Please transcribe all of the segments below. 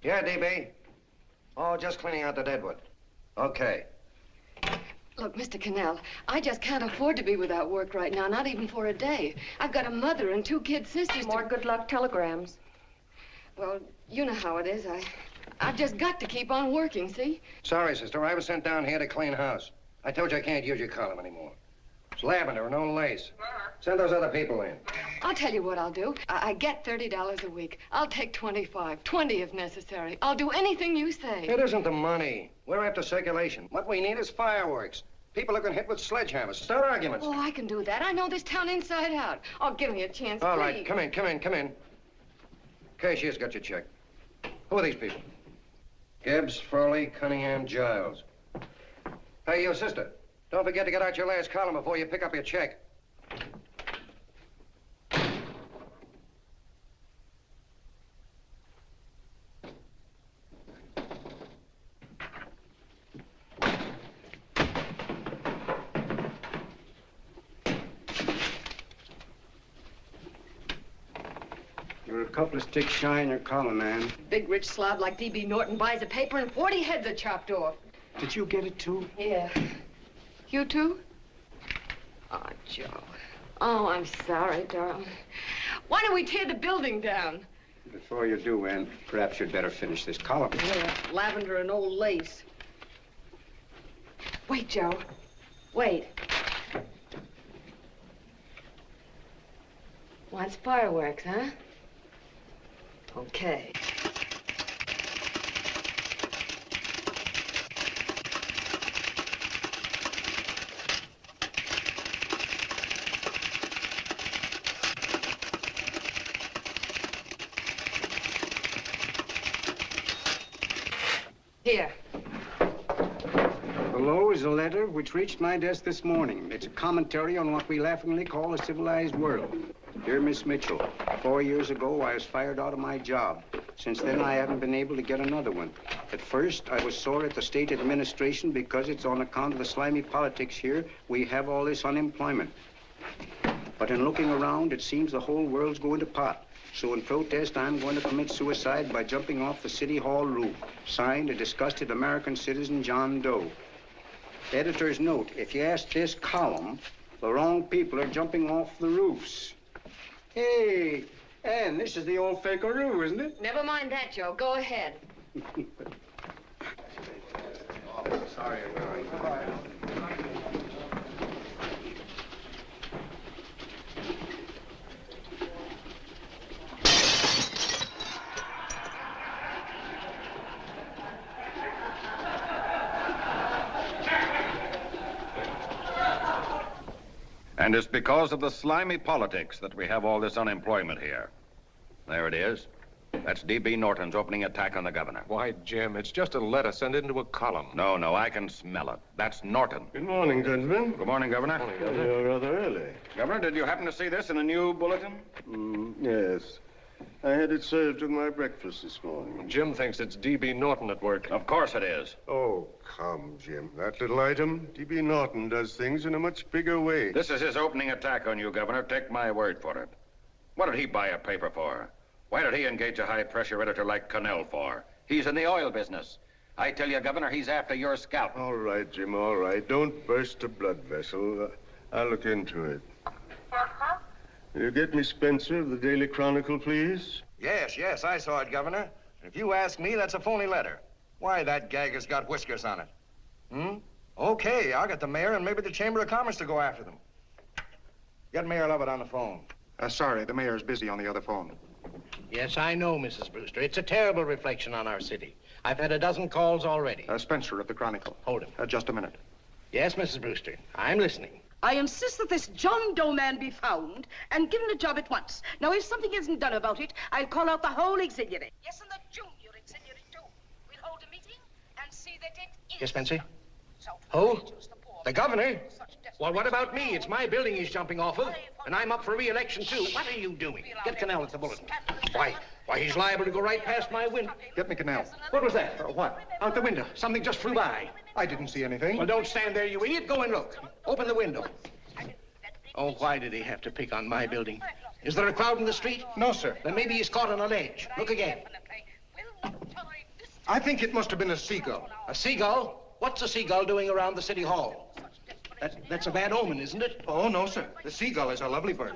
Yeah, DB. Oh, just cleaning out the deadwood. Okay. Look, Mr. Connell, I just can't afford to be without work right now, not even for a day. I've got a mother and 2 kid sisters. More good luck telegrams. Well, you know how it is. I've just got to keep on working, see? Sorry, sister. I was sent down here to clean house. I told you I can't use your column anymore. It's lavender and no lace. Send those other people in. I'll tell you what I'll do. I get $30 a week. I'll take 25, 20 if necessary. I'll do anything you say. It isn't the money. We're after circulation. What we need is fireworks. People are going to hit with sledgehammers. Start arguments. Oh, I can do that. I know this town inside out. Oh, give me a chance, All please. right, come in. Cashier's got your check. Who are these people? Gibbs, Furley, Cunningham, Giles. Hey, you sister. Don't forget to get out your last column before you pick up your check. You're a couple of sticks shy in your column, man. Big rich slob like D.B. Norton buys a paper and 40 heads are chopped off. Did you get it, too? Yeah. You too? Oh, Joe. Oh, I'm sorry, darling. Why don't we tear the building down? Before you do, Ann, perhaps you'd better finish this column. Yeah, lavender and old lace. Wait, Joe. Wait. Wants fireworks, huh? Okay. Here. Below is a letter which reached my desk this morning. It's a commentary on what we laughingly call a civilized world. Dear Miss Mitchell, 4 years ago, I was fired out of my job. Since then, I haven't been able to get another one. At first, I was sore at the state administration because it's on account of the slimy politics here we have all this unemployment. But in looking around, it seems the whole world's going to pot. So in protest, I'm going to commit suicide by jumping off the City Hall roof. Signed, a disgusted American citizen, John Doe. Editor's note, if you ask this column, the wrong people are jumping off the roofs. Hey, Ann, this is the old fakeroo, isn't it? Never mind that, Joe. Go ahead. Sorry, And it's because of the slimy politics that we have all this unemployment here. There it is. That's D.B. Norton's opening attack on the governor. Why, Jim, it's just a letter sent into a column. No, I can smell it. That's Norton. Good morning, gentlemen. Good morning, Governor. Morning, Governor. You're rather early. Governor, did you happen to see this in a new bulletin? Yes. I had it served with my breakfast this morning. Jim thinks it's D.B. Norton at work. Of course it is. Oh, come, Jim. That little item, D.B. Norton does things in a much bigger way. This is his opening attack on you, Governor. Take my word for it. What did he buy a paper for? Why did he engage a high-pressure editor like Connell for? He's in the oil business. I tell you, Governor, he's after your scalp. All right, Jim, all right. Don't burst a blood vessel. I'll look into it. Will you get me Spencer of the Daily Chronicle, please? Yes, I saw it, Governor. If you ask me, that's a phony letter. Why, that gag has got whiskers on it. Okay, I'll get the mayor and maybe the Chamber of Commerce to go after them. Get Mayor Lovett on the phone. Sorry, the mayor's busy on the other phone. Yes, I know, Mrs. Brewster. It's a terrible reflection on our city. I've had a dozen calls already. Spencer of the Chronicle. Hold him. Just a minute. Yes, Mrs. Brewster. I'm listening. I insist that this John Doe man be found and given a job at once. Now, if something isn't done about it, I'll call out the whole auxiliary. Yes, and the junior auxiliary, too. We'll hold a meeting and see that it is. Yes, Spencer? Who? The governor? Well, what about me? It's my building he's jumping off of, and I'm up for re-election, too. What are you doing? Get Connell at the bulletin. Why, he's liable to go right past my window. Get me Connell. What was that? What? Out the window. Something just flew by. I didn't see anything. Well, don't stand there, you idiot. Go and look. Open the window. Oh, why did he have to pick on my building? Is there a crowd in the street? No, sir. Then maybe he's caught on a ledge. Look again. I think it must have been a seagull. A seagull? What's a seagull doing around the city hall? That's a bad omen, isn't it? Oh, no, sir. The seagull is a lovely bird.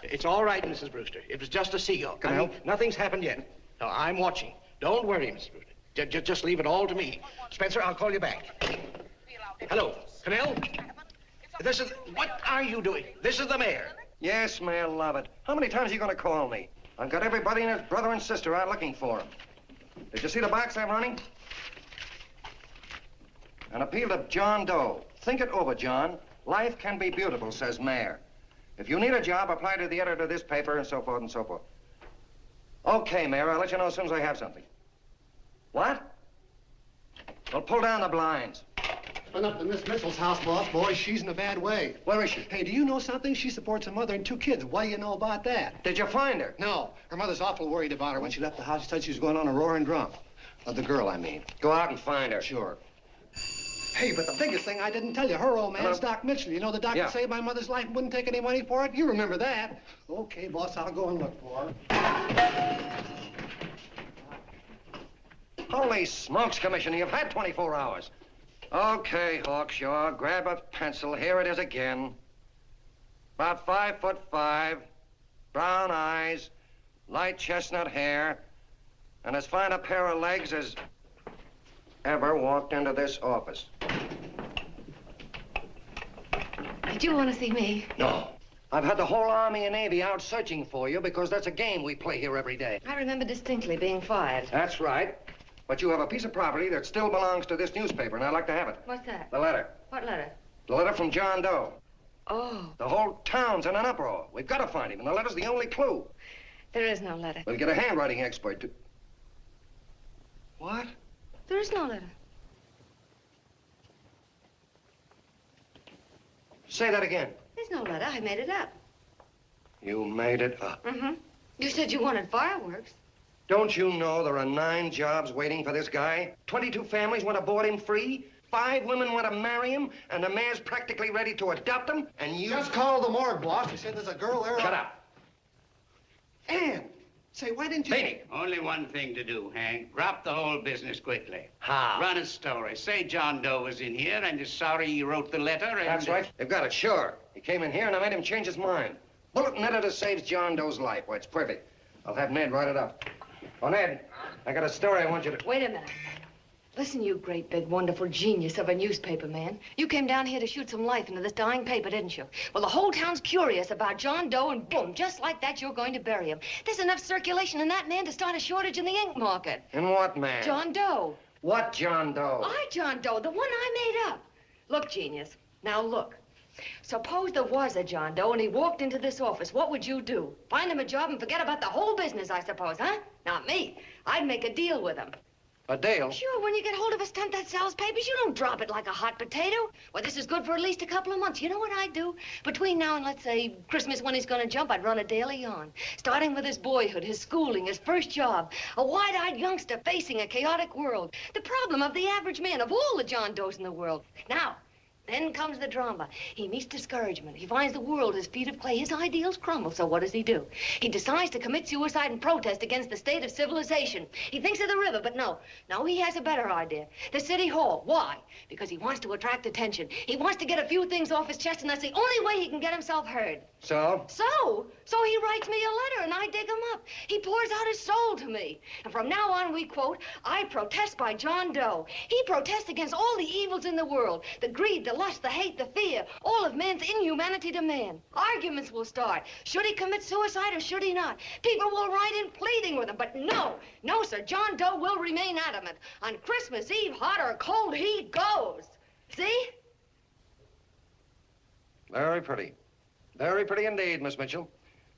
It's all right, Mrs. Brewster. It was just a seagull. Can I help? Nothing's happened yet. No, I'm watching. Don't worry, Mrs. Brewster. Just leave it all to me. Spencer, I'll call you back. Hello, Connell? What are you doing? This is the mayor. Yes, Mayor Lovett. How many times are you going to call me? I've got everybody and his brother and sister out looking for him. Did you see the box I'm running? An appeal to John Doe. Think it over, John. Life can be beautiful, says Mayor. If you need a job, apply to the editor of this paper and so forth and so forth. Okay, Mayor, I'll let you know as soon as I have something. What? Well, pull down the blinds. Been up to Miss Mitchell's house, boss. Boy, she's in a bad way. Where is she? Hey, do you know something? She supports a mother and 2 kids. What do you know about that? Did you find her? No. Her mother's awful worried about her. When she left the house, she said she was going on a roaring drunk. The girl, I mean. Go out and find her. Sure. Hey, but the biggest thing I didn't tell you, her old man's Doc Mitchell. You know the doc that saved my mother's life and wouldn't take any money for it? You remember that. Okay, boss, I'll go and look for her. Holy smokes, Commissioner, you've had 24 hours. Okay, Hawkshaw, grab a pencil. Here it is again. About 5'5", brown eyes, light chestnut hair, and as fine a pair of legs as ever walked into this office. Did you want to see me? No. I've had the whole Army and Navy out searching for you because that's a game we play here every day. I remember distinctly being fired. That's right. But you have a piece of property that still belongs to this newspaper, and I'd like to have it. What's that? The letter. What letter? The letter from John Doe. Oh. The whole town's in an uproar. We've got to find him, and the letter's the only clue. There is no letter. We'll get a handwriting expert to... What? There is no letter. Say that again. There's no letter. I made it up. You made it up. Mm-hmm. You said you wanted fireworks. Don't you know there are 9 jobs waiting for this guy? 22 families want to board him free. 5 women want to marry him, and the mayor's practically ready to adopt him, and you... Just call the morgue, boss. They said there's a girl there. Shut up. Ann! Say, why didn't you... Beanie. Only one thing to do, Hank. Drop the whole business quickly. How? Run a story. Say John Doe was in here and is sorry he wrote the letter and... That's right. They've got it, sure. He came in here and I made him change his mind. Bulletin editor saves John Doe's life. Why, it's perfect. I'll have Ned write it up. Oh, Ned, I got a story I want you to... Wait a minute. Listen, you great, big, wonderful genius of a newspaper man. You came down here to shoot some life into this dying paper, didn't you? Well, the whole town's curious about John Doe, and boom, just like that, you're going to bury him. There's enough circulation in that man to start a shortage in the ink market. In what man? John Doe. What John Doe? John Doe, the one I made up. Look, genius, now look. Suppose there was a John Doe and he walked into this office. What would you do? Find him a job and forget about the whole business, I suppose, huh? Not me. I'd make a deal with him. A deal? Sure, when you get hold of a stunt that sells papers, you don't drop it like a hot potato. Well, this is good for at least a couple of months. You know what I'd do? Between now and, let's say, Christmas when he's gonna jump, I'd run a daily on. Starting with his boyhood, his schooling, his first job. A wide-eyed youngster facing a chaotic world. The problem of the average man, of all the John Does in the world. Now, then comes the drama. He meets discouragement. He finds the world his feet of clay. His ideals crumble. So what does he do? He decides to commit suicide and protest against the state of civilization. He thinks of the river, but no. No, he has a better idea. The city hall. Why? Because he wants to attract attention. He wants to get a few things off his chest, and that's the only way he can get himself heard. So? So he writes me a letter, and I dig him up. He pours out his soul to me. And from now on, we quote, I protest by John Doe. He protests against all the evils in the world. The greed, the lust, the hate, the fear. All of man's inhumanity to man. Arguments will start. Should he commit suicide or should he not? People will write in pleading with him. But no, no, sir. John Doe will remain adamant. On Christmas Eve, hot or cold, he goes. See? Very pretty. Very pretty indeed, Miss Mitchell.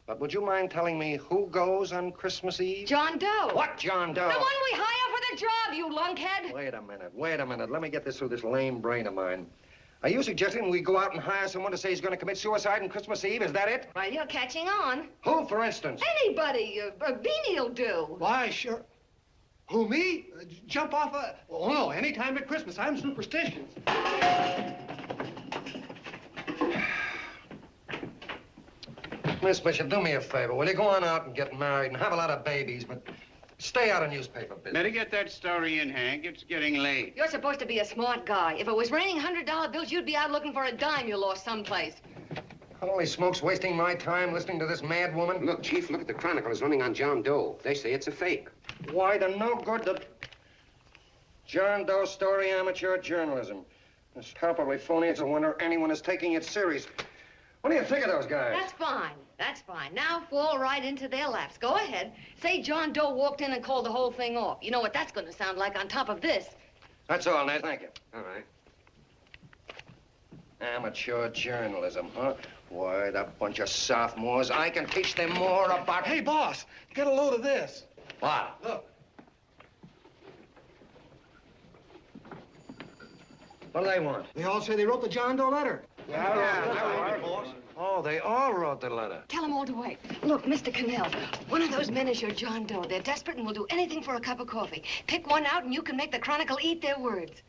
But would you mind telling me who goes on Christmas Eve? John Doe. What John Doe? The one we hire for the job, you lunkhead. Wait a minute. Let me get this through this lame brain of mine. Are you suggesting we go out and hire someone to say he's going to commit suicide on Christmas Eve? Is that it? Well, you're catching on. Who, for instance? Anybody. Beanie'll do. Why, sure. Who, me? Jump off a... Oh, no, any time at Christmas. I'm superstitious. Miss Mitchell, do me a favor. Will you go on out and get married and have a lot of babies, but Stay out of newspaper business. Better get that story in, Hank. It's getting late. You're supposed to be a smart guy. If it was raining $100 bills, you'd be out looking for a dime you lost someplace. Holy smokes, wasting my time listening to this mad woman. Look, Chief, look at the Chronicle is running on John Doe. They say it's a fake. Why, the no good that... John Doe story, amateur journalism. It's palpably phony. It's a wonder anyone is taking it serious. What do you think of those guys? That's fine. That's fine. Now fall right into their laps. Go ahead. Say John Doe walked in and called the whole thing off. You know what that's going to sound like on top of this. That's all, Ned. Thank you. All right. Amateur journalism, huh? Why, that bunch of sophomores, I can teach them more about... Hey, boss, get a load of this. What? Look. What do they want? They all say they wrote the John Doe letter. Yeah, boss. Oh, they all wrote the letter. Tell them all to wait. Look, Mr. Connell, one of those men is your John Doe. They're desperate and will do anything for a cup of coffee. Pick one out and you can make the Chronicle eat their words.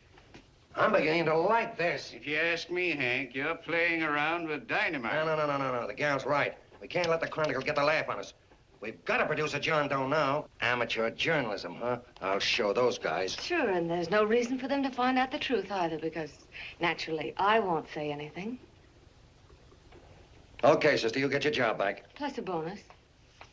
I'm beginning to like this. If you ask me, Hank, you're playing around with dynamite. No. The gal's right. We can't let the Chronicle get the laugh on us. We've got to produce a John Doe now. Amateur journalism, huh? I'll show those guys. Sure, and there's no reason for them to find out the truth either, because, naturally, I won't say anything. Okay, sister, you get your job back. Plus a bonus.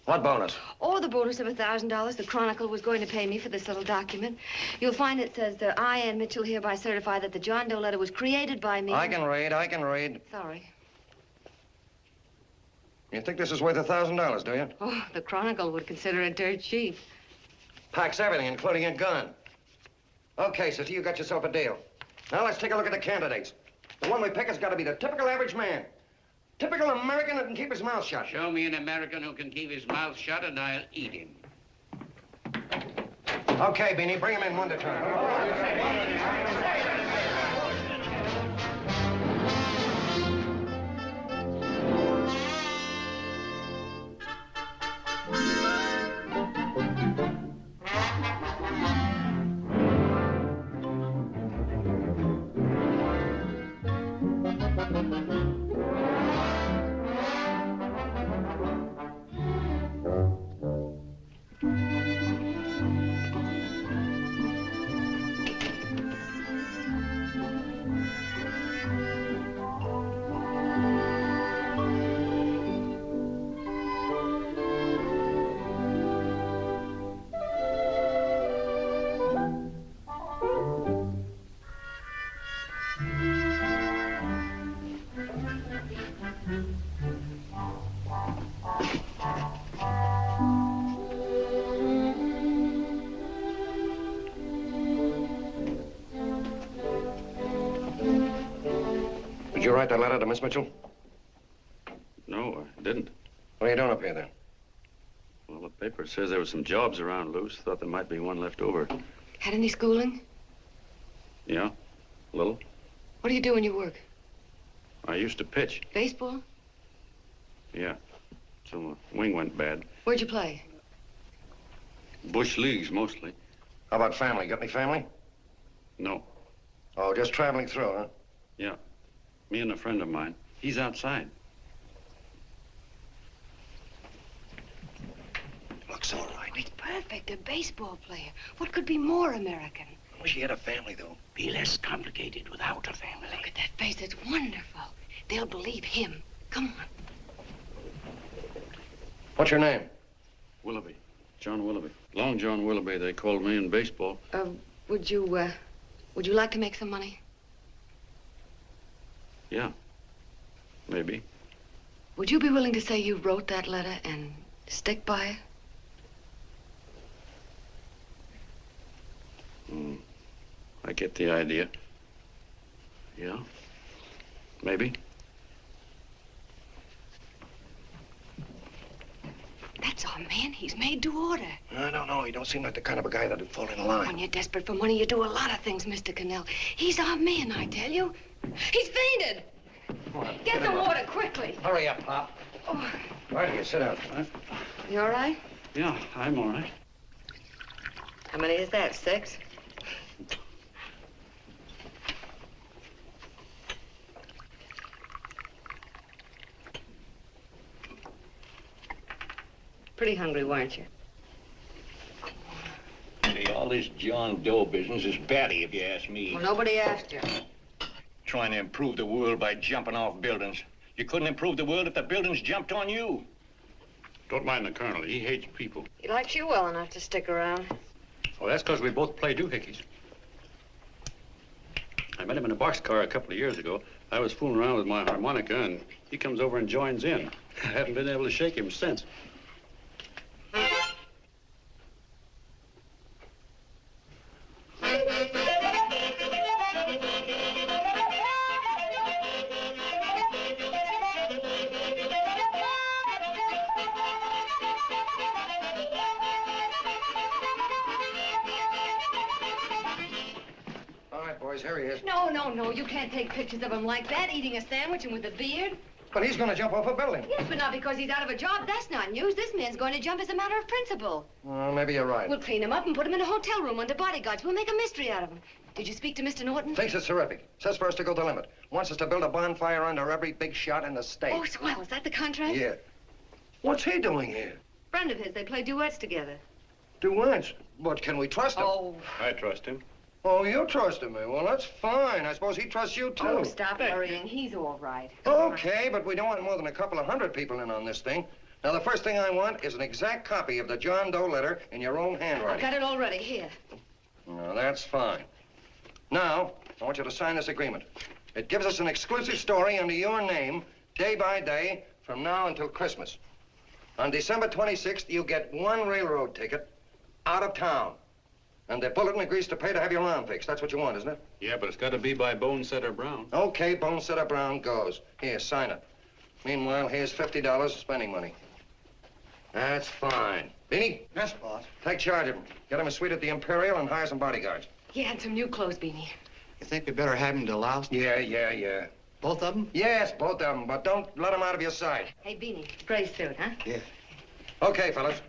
What bonus? Or the bonus of $1,000 the Chronicle was going to pay me for this little document. You'll find it says that I, Ann Mitchell, hereby certify that the John Doe letter was created by me. I can read. Sorry. You think this is worth $1,000, do you? Oh, the Chronicle would consider it dirt cheap. Packs everything, including a gun. Okay, sister, you got yourself a deal. Now let's take a look at the candidates. The one we pick has got to be the typical average man. Typical American that can keep his mouth shut. Show me an American who can keep his mouth shut and I'll eat him. Okay, Beanie, bring him in one at a time. Did you write that letter to Miss Mitchell? No, I didn't. What are you doing up here, then? Well, the paper says there were some jobs around loose. Thought there might be one left over. Had any schooling? Yeah, a little. What do you do when you work? I used to pitch. Baseball? Yeah, till the wing went bad. Where'd you play? Bush leagues, mostly. How about family? Got any family? No. Oh, just traveling through, huh? Yeah, me and a friend of mine. He's outside. Looks all right. It's perfect, a baseball player. What could be more American? I wish he had a family, though. Be less complicated without a family. Look at that face, it's wonderful. They'll believe him. Come on. What's your name? Willoughby. John Willoughby. Long John Willoughby, they called me in baseball. Would you like to make some money? Yeah, maybe. Would you be willing to say you wrote that letter and stick by it? I get the idea. Yeah, maybe. That's our man. He's made to order. I don't know. He don't seem like the kind of a guy that'd fall in line. When you're desperate for money, you do a lot of things, Mr. Connell. He's our man, I tell you. He's fainted. Get the water quickly. Hurry up, Pop. Oh. Right here, sit down. You all right? Yeah, I'm all right. How many is that, 6? Pretty hungry, weren't you? All this John Doe business is batty, if you ask me. Well, nobody asked you. Trying to improve the world by jumping off buildings. You couldn't improve the world if the buildings jumped on you. Don't mind the colonel. He hates people. He likes you well enough to stick around. Well, that's because we both play doohickeys. I met him in a boxcar a couple of years ago. I was fooling around with my harmonica, and he comes over and joins in. I haven't been able to shake him since. Here he is. No, you can't take pictures of him like that, eating a sandwich and with a beard. But he's going to jump off a building. Yes, but not because he's out of a job. That's not news. This man's going to jump as a matter of principle. Well, maybe you're right. We'll clean him up and put him in a hotel room under bodyguards. We'll make a mystery out of him. Did you speak to Mr. Norton? Thinks it's terrific. Says for us to go the limit. Wants us to build a bonfire under every big shot in the state. Oh, swell. Is that the contract? Yeah. What's he doing here? Friend of his. They play duets together. Duets? But can we trust him? Oh. I trust him. Oh, you trusted me. Well, that's fine. I suppose he trusts you, too. Oh, stop worrying. He's all right. Okay, but we don't want more than a couple of hundred people in on this thing. Now, the first thing I want is an exact copy of the John Doe letter in your own handwriting. I've got it already. Here. No, that's fine. Now, I want you to sign this agreement. It gives us an exclusive story under your name, day by day, from now until Christmas. On December 26th, you get one railroad ticket out of town. And the bulletin agrees to pay to have your arm fixed. That's what you want, isn't it? Yeah, but it's got to be by Bonesetter Brown. Okay, Bonesetter Brown goes. Here, sign it. Meanwhile, here's $50 of spending money. That's fine. Beanie? Yes, boss. Take charge of him. Get him a suite at the Imperial and hire some bodyguards. Yeah, and some new clothes, Beanie. You think we better have him deloused? Yeah. Both of them? Yes, both of them, but don't let them out of your sight. Hey, Beanie, gray suit, huh? Yeah. Okay, fellas.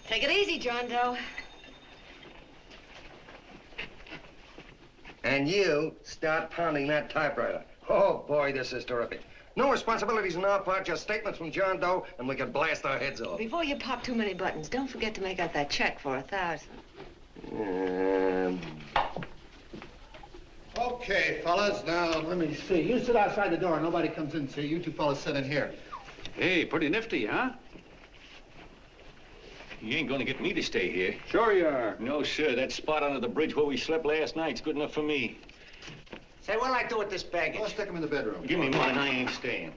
Take it easy, John Doe. And you start pounding that typewriter. Oh, boy, this is terrific. No responsibilities on our part, just statements from John Doe, and we can blast our heads off. Before you pop too many buttons, don't forget to make out that check for $1,000. Okay, fellas, now, let me see. You sit outside the door. Nobody comes in, see? You two fellas sit in here. Hey, pretty nifty, huh? You ain't gonna get me to stay here. Sure you are. No, sir. That spot under the bridge where we slept last night's good enough for me. Say, what'll I do with this baggage? Well, stick him in the bedroom. Give me mine. I ain't staying.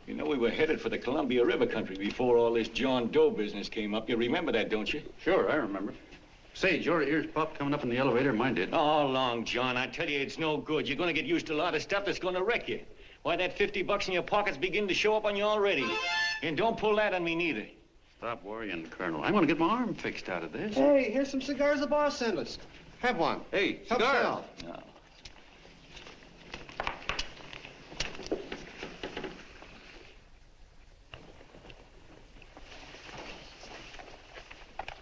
You know, we were headed for the Columbia River country before all this John Doe business came up. You remember that, don't you? Sure, I remember. Say, your ears popped coming up in the elevator. Mine did. All along, John. I tell you, it's no good. You're gonna get used to a lot of stuff that's gonna wreck you. Why, that $50 in your pocket's beginning to show up on you already. And don't pull that on me, neither. Stop worrying, Colonel. I'm going to get my arm fixed out of this. Hey, here's some cigars the boss sent us. Have one. Hey, Help cigar. yourself. No.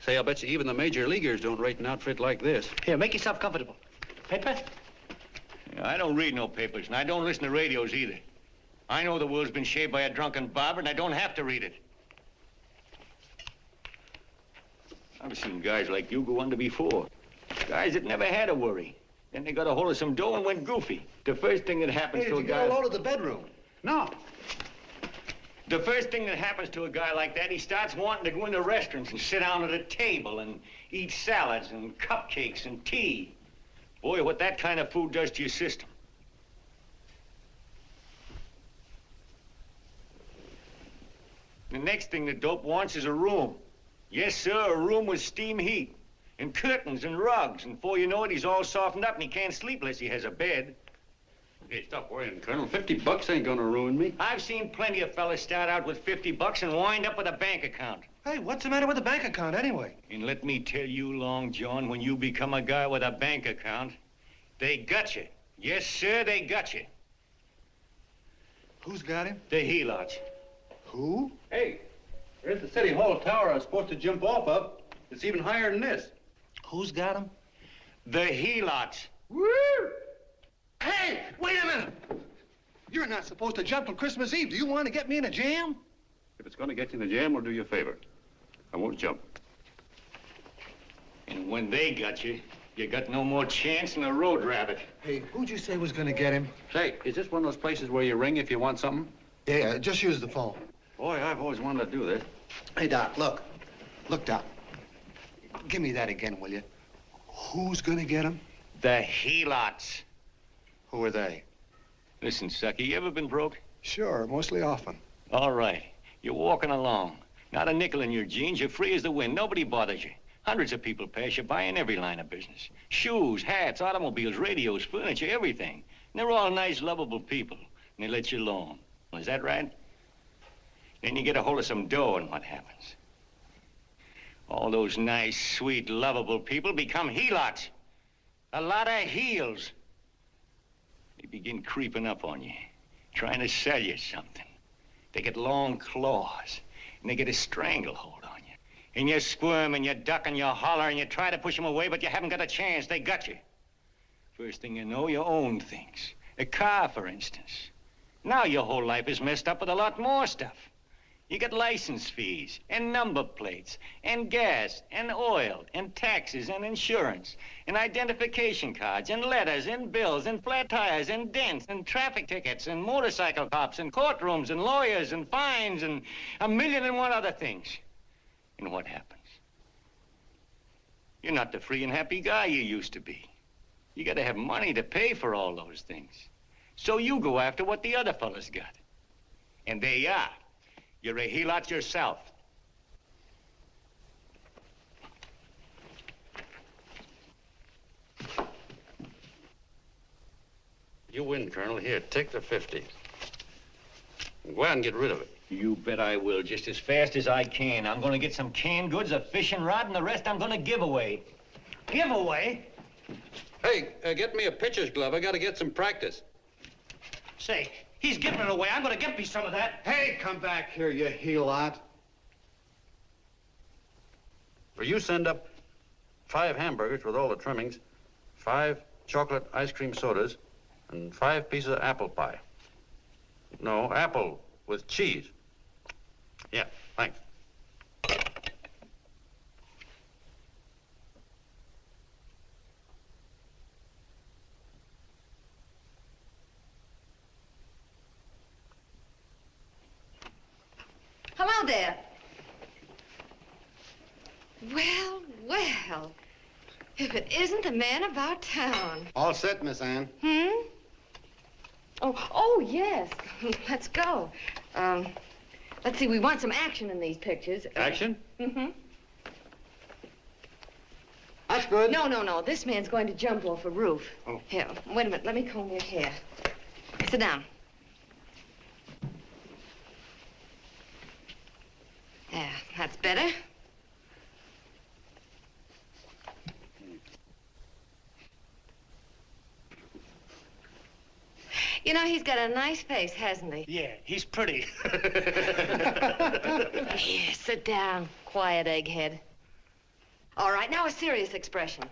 Say, I'll bet you even the major leaguers don't rate an outfit like this. Here, make yourself comfortable. Paper? I don't read no papers, and I don't listen to radios either. I know the world's been shaped by a drunken barber, and I don't have to read it. I've seen guys like you go under before. Guys that never had a worry. Then they got a hold of some dough and went goofy. The first thing that happens Hey, to a did you guy... get a load of the bedroom? No. The first thing that happens to a guy like that, he starts wanting to go into restaurants and sit down at a table and eat salads and cupcakes and tea. Boy, what that kind of food does to your system. The next thing the dope wants is a room. Yes, sir, a room with steam heat and curtains and rugs. And before you know it, he's all softened up and he can't sleep unless he has a bed. Hey, stop worrying, Colonel. $50 ain't gonna ruin me. I've seen plenty of fellas start out with $50 and wind up with a bank account. Hey, what's the matter with the bank account, anyway? And let me tell you, Long John, when you become a guy with a bank account, they got you. Yes, sir, they got you. Who's got him? The helots. Who? Hey, there's the City Hall tower I was supposed to jump off of. It's even higher than this. Who's got him? The helots. Woo! Hey, wait a minute! You're not supposed to jump till Christmas Eve. Do you want to get me in a jam? If it's going to get you in a jam, we'll do you a favor. I won't jump. And when they got you got no more chance than a road rabbit. Hey, who'd you say was gonna get him? Say, is this one of those places where you ring if you want something? Yeah, just use the phone. Boy, I've always wanted to do this. Hey, Doc, look. Look, Doc. Give me that again, will you? Who's gonna get him? The helots. Who are they? Listen, sucker, you ever been broke? Sure, mostly often. All right. You're walking along. Not a nickel in your jeans. You're free as the wind. Nobody bothers you. Hundreds of people pass you by in every line of business. Shoes, hats, automobiles, radios, furniture, everything. And they're all nice, lovable people. And they let you alone. Well, is that right? Then you get a hold of some dough, and what happens? All those nice, sweet, lovable people become helots. A lot of heels. They begin creeping up on you, trying to sell you something. They get long claws, and they get a stranglehold on you. And you squirm, and you duck, and you holler, and you try to push them away, but you haven't got a chance. They got you. First thing you know, you own things. A car, for instance. Now your whole life is messed up with a lot more stuff. You get license fees, and number plates, and gas, and oil, and taxes, and insurance, and identification cards, and letters, and bills, and flat tires, and dents, and traffic tickets, and motorcycle cops, and courtrooms, and lawyers, and fines, and 1,000,001 other things. And what happens? You're not the free and happy guy you used to be. You gotta have money to pay for all those things. So you go after what the other fellas got. And there you are. You're a helot yourself. You win, Colonel. Here, take the 50. Go out and get rid of it. You bet I will, just as fast as I can. I'm gonna get some canned goods, a fishing rod, and the rest I'm gonna give away. Give away? Hey, get me a pitcher's glove. I gotta get some practice. Say, he's giving it away. I'm gonna get me some of that. Hey, come back here, you helot. Will you send up 5 hamburgers with all the trimmings, 5 chocolate ice cream sodas, and 5 pieces of apple pie? No, apple with cheese. Yeah, thanks. Hello there. Well, well. If it isn't the man about town. All set, Miss Anne. Oh, yes. Let's go. Let's see, we want some action in these pictures. Action? That's good. No. This man's going to jump off a roof. Oh. Here, wait a minute. Let me comb your hair. Sit down. Yeah, that's better. You know, he's got a nice face, hasn't he? Yeah, he's pretty. Yeah, sit down. Quiet, egghead. All right, now a serious expression.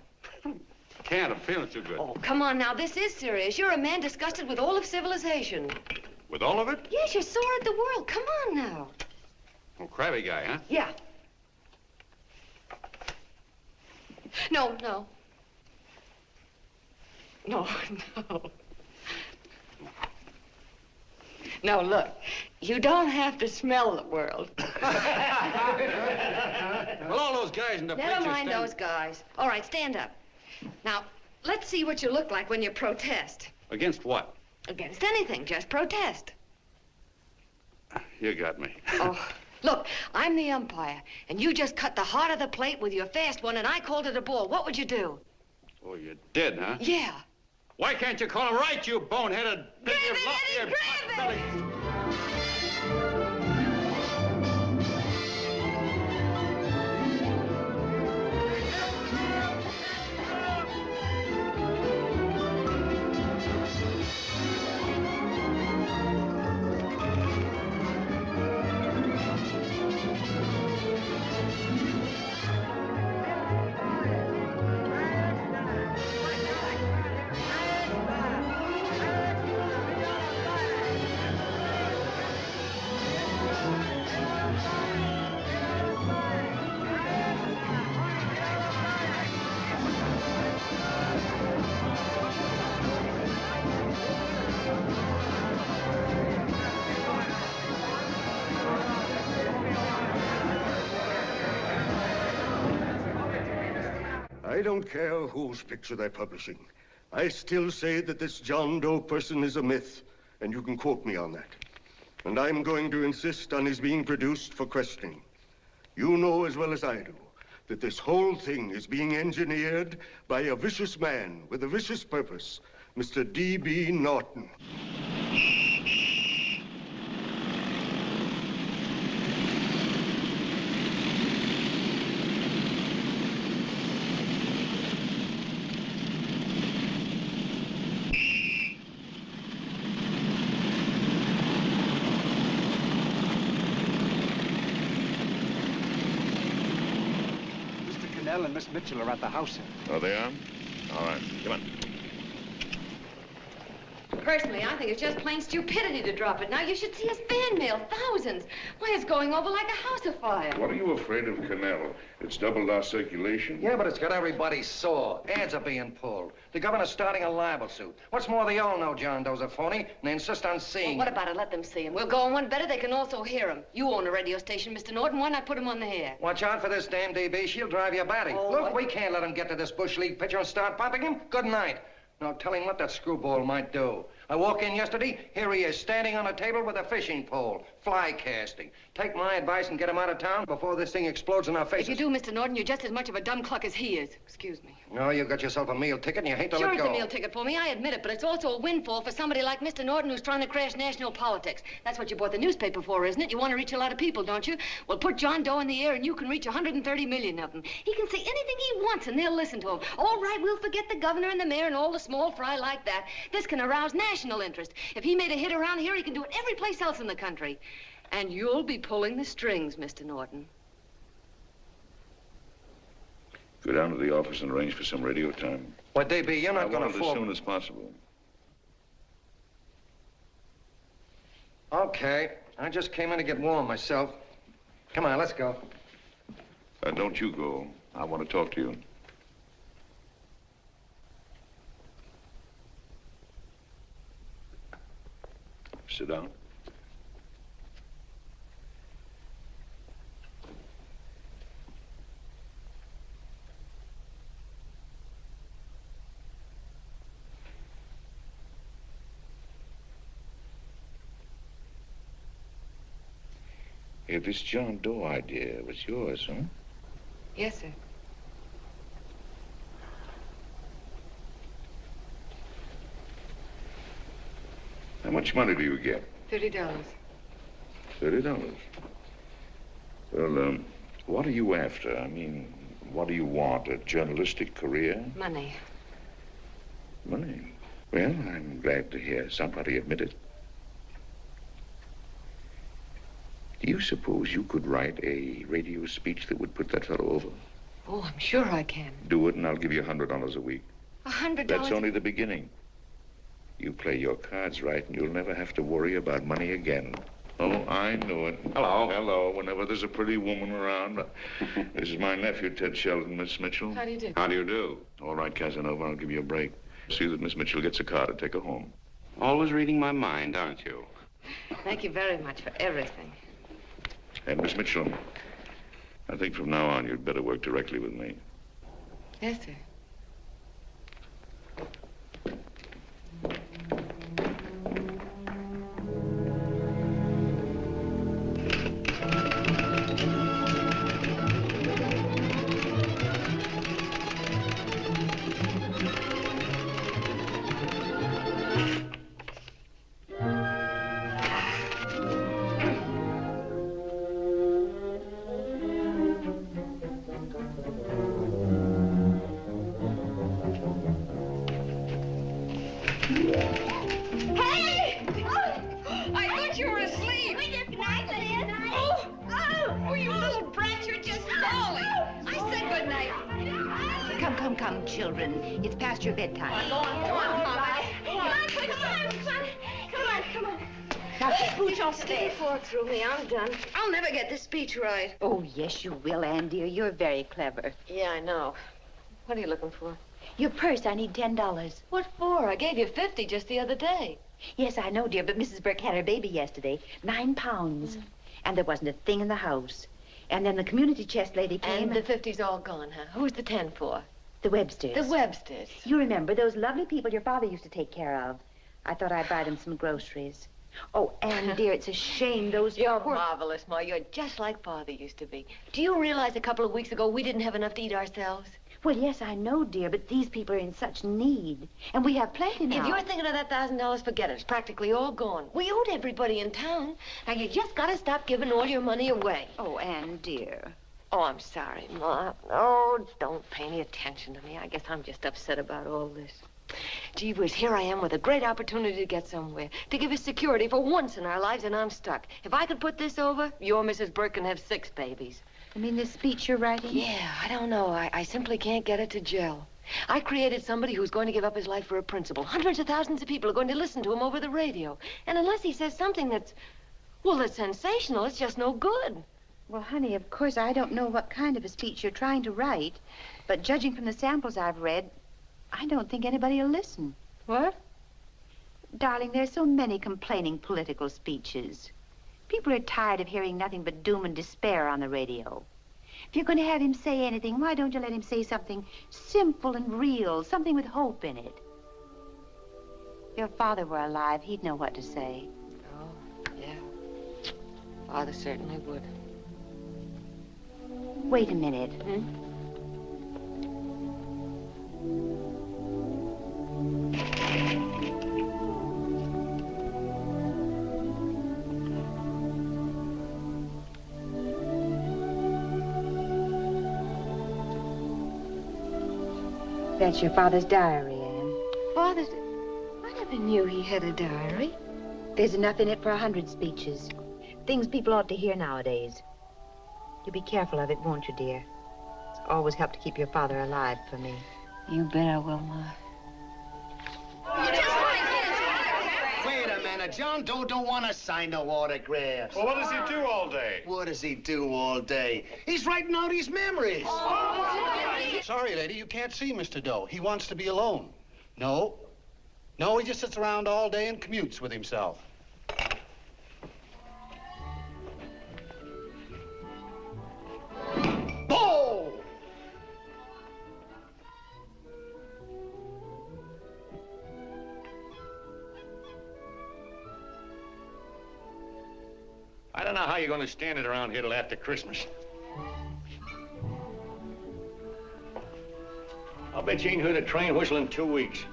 Can't. I'm feeling too good. Oh, come on now. This is serious. You're a man disgusted with all of civilization. With all of it? Yes, you're sore at the world. Come on now. Oh, crabby guy, huh? Yeah. No. No, look. You don't have to smell the world. Well, all those guys in the picture Never mind those guys. All right, stand up. Now, let's see what you look like when you protest. Against what? Against anything. Just protest. You got me. Oh, look, I'm the umpire, and you just cut the heart of the plate with your fast one, and I called it a ball. What would you do? Oh, you did, huh? Yeah. Why can't you call him right, you boneheaded... Grab it, Eddie, grab it! don't care whose picture they're publishing. I still say that this John Doe person is a myth, and you can quote me on that. And I'm going to insist on his being produced for questioning. You know as well as I do that this whole thing is being engineered by a vicious man with a vicious purpose, Mr. D.B. Norton. And Miss Mitchell are at the house, sir. Oh, they are? All right, come on. Personally, I think it's just plain stupidity to drop it now. You should see his fan mail, thousands. Why, it's going over like a house afire. What are you afraid of, Connell? It's doubled our circulation. Yeah, but it's got everybody sore. Ads are being pulled. The governor's starting a libel suit. What's more, they all know John Doe's a phony, and they insist on seeing Well, what about it? Let them see him. We'll go on one better. They can also hear him. You own a radio station, Mr. Norton. Why not put him on the air? Watch out for this damn DB. She'll drive you batty. Oh, Look, what? we can't let him get to this Bush League pitcher and start pumping him. Good night. Now tell him what that screwball might do. I walk in yesterday, here he is, standing on a table with a fishing pole, fly casting. Take my advice and get him out of town before this thing explodes in our faces. If you do, Mr. Norton, you're just as much of a dumb cluck as he is. Excuse me. No, you got yourself a meal ticket and you hate to Sure, let it's go. a meal ticket for me, I admit it, but it's also a windfall for somebody like Mr. Norton who's trying to crash national politics. That's what you bought the newspaper for, isn't it? You want to reach a lot of people, don't you? Well, put John Doe in the air and you can reach 130 million of them. He can say anything he wants and they'll listen to him. All right, we'll forget the governor and the mayor and all the small fry like that. This can arouse national interest. If he made a hit around here, he can do it every place else in the country. And you'll be pulling the strings, Mr. Norton. Go down to the office and arrange for some radio time. What, DB, you're not going to as fall... soon as possible. Okay. I just came in to get warm myself. Come on, let's go. Don't you go. I want to talk to you. Sit down. Hey, this John Doe idea was yours, huh? Yes, sir. How much money do you get? $30. $30. Well, what are you after? I mean, what do you want? A journalistic career? Money. Money? Well, I'm glad to hear somebody admit it. Do you suppose you could write a radio speech that would put that fellow over? Oh, I'm sure I can. Do it, and I'll give you $100 a week. $100? That's only the beginning. You play your cards right, and you'll never have to worry about money again. Oh, I know it. Hello. Hello. Whenever there's a pretty woman around. This is my nephew, Ted Sheldon, Miss Mitchell. How do you do? How do you do? All right, Casanova, I'll give you a break. See that Miss Mitchell gets a car to take her home. Always reading my mind, aren't you? Thank you very much for everything. And Miss Mitchell, I think from now on you'd better work directly with me. Yes, sir. Come, children. It's past your bedtime. Come on, Now, pooch off Stick your fork through me. I'm done. I'll never get this speech right. Oh, yes, you will, Ann, dear. You're very clever. Yeah, I know. What are you looking for? Your purse, I need $10. What for? I gave you 50 just the other day. Yes, I know, dear, but Mrs. Burke had her baby yesterday. 9 pounds. And there wasn't a thing in the house. And then the community chest lady came. And the 50's all gone, huh? Who's the 10 for? The Websters. The Websters. You remember those lovely people your father used to take care of. I thought I'd buy them some groceries. Oh, Anne, dear, it's a shame those... You're marvelous, Ma. You're just like Father used to be. Do you realize a couple of weeks ago we didn't have enough to eat ourselves? Well, yes, I know, dear, but these people are in such need. And we have plenty now. If you're thinking of that $1,000, forget it. It's practically all gone. We owed everybody in town. Now, you just got to stop giving all your money away. Oh, Anne, dear. Oh, I'm sorry, Ma. Oh, don't pay any attention to me. I guess I'm just upset about all this. Gee whiz, here I am with a great opportunity to get somewhere, to give us security for once in our lives, and I'm stuck. If I could put this over, your Mrs. Burke can have 6 babies. You mean the speech you're writing? Yeah, I don't know. I simply can't get it to gel. I created somebody who's going to give up his life for a principle. Hundreds of thousands of people are going to listen to him over the radio. And unless he says something that's sensational, it's just no good. Well, honey, of course, I don't know what kind of a speech you're trying to write, but judging from the samples I've read, I don't think anybody will listen. What? Darling, there's so many complaining political speeches. People are tired of hearing nothing but doom and despair on the radio. If you're going to have him say anything, why don't you let him say something simple and real, something with hope in it? If your father were alive, he'd know what to say. Oh, yeah. Father certainly would. Wait a minute. That's your father's diary, Anne. Father's... I never knew he had a diary. There's enough in it for 100 speeches. Things people ought to hear nowadays. You'll be careful of it, won't you, dear? It's always helped to keep your father alive for me. You bet I will, Ma. Wait a minute. John Doe don't want to sign no autographs. Well, what does he do all day? What does he do all day? He's writing out his memories. Sorry, lady, you can't see Mr. Doe. He wants to be alone. No. No, he just sits around all day and commutes with himself. Oh! I don't know how you're going to stand it around here till after Christmas. I'll bet you ain't heard a train whistle in 2 weeks.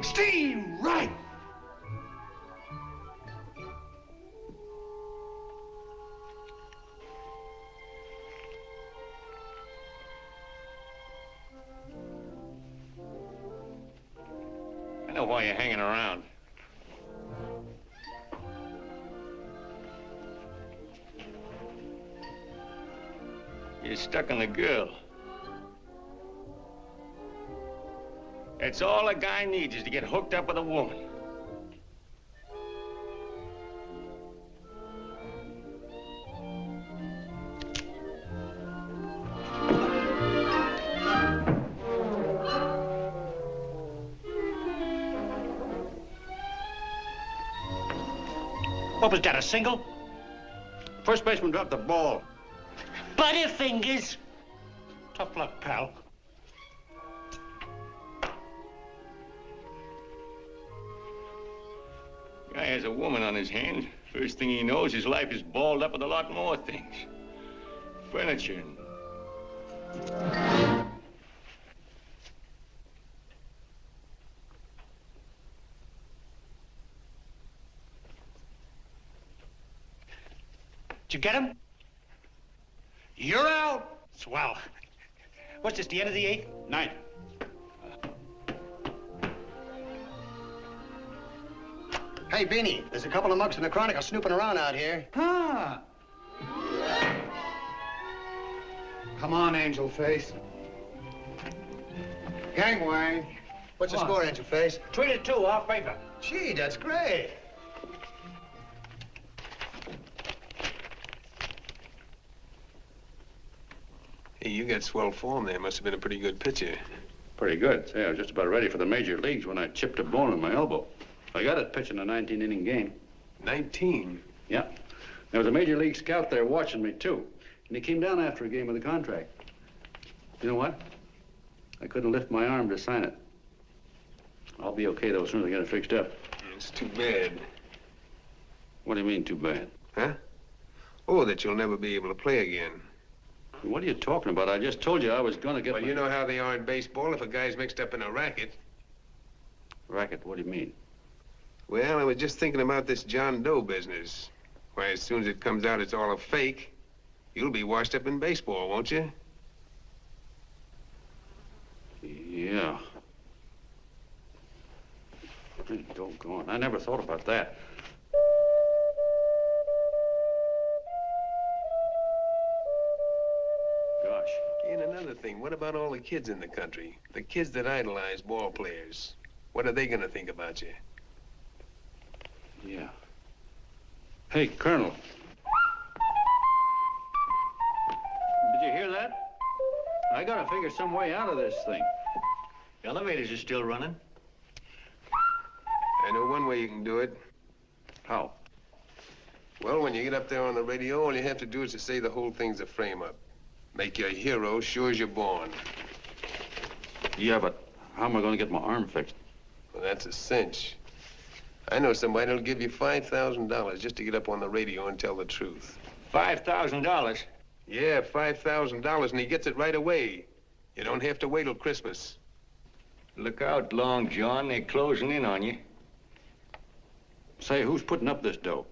Steam right! I know why you're hanging around. You're stuck on the girl. That's all a guy needs, is to get hooked up with a woman. What was that, a single? First baseman dropped the ball. Butterfingers. Tough luck, pal. Guy has a woman on his hands. First thing he knows, his life is balled up with a lot more things. Furniture and... Did you get him? You're out. Swell. What's this, the end of the 8th? 9th. Hey, Beanie, there's a couple of mugs in the Chronicle snooping around out here. Ah. Come on, Angel Face. Gangway. What's the score, Angel Face? 3-2, our favor. Gee, that's great. Hey, you got swell form there. Must have been a pretty good pitcher. Pretty good. Say, I was just about ready for the major leagues when I chipped a bone in my elbow. I got it pitching a 19-inning game. 19? Yeah. There was a major league scout there watching me, too. And he came down after a game with a contract. You know what? I couldn't lift my arm to sign it. I'll be okay, though, as soon as I get it fixed up. It's too bad. What do you mean, too bad? Huh? Oh, that you'll never be able to play again. What are you talking about? I just told you I was going to get Well, you know how they are in baseball if a guy's mixed up in a racket. Racket? What do you mean? Well, I was just thinking about this John Doe business. Why, as soon as it comes out it's all a fake, you'll be washed up in baseball, won't you? Yeah. Hey, doggone. I never thought about that. Gosh. And another thing, what about all the kids in the country? The kids that idolize ball players. What are they gonna think about you? Yeah. Hey, Colonel. Did you hear that? I gotta figure some way out of this thing. Elevators are still running. I know one way you can do it. How? Well, when you get up there on the radio, all you have to do is to say the whole thing's a frame-up. Make you a hero sure as you're born. Yeah, but how am I gonna get my arm fixed? Well, that's a cinch. I know somebody that'll give you $5,000 just to get up on the radio and tell the truth. $5,000? Yeah, $5,000, and he gets it right away. You don't have to wait till Christmas. Look out, Long John. They're closing in on you. Say, who's putting up this dough?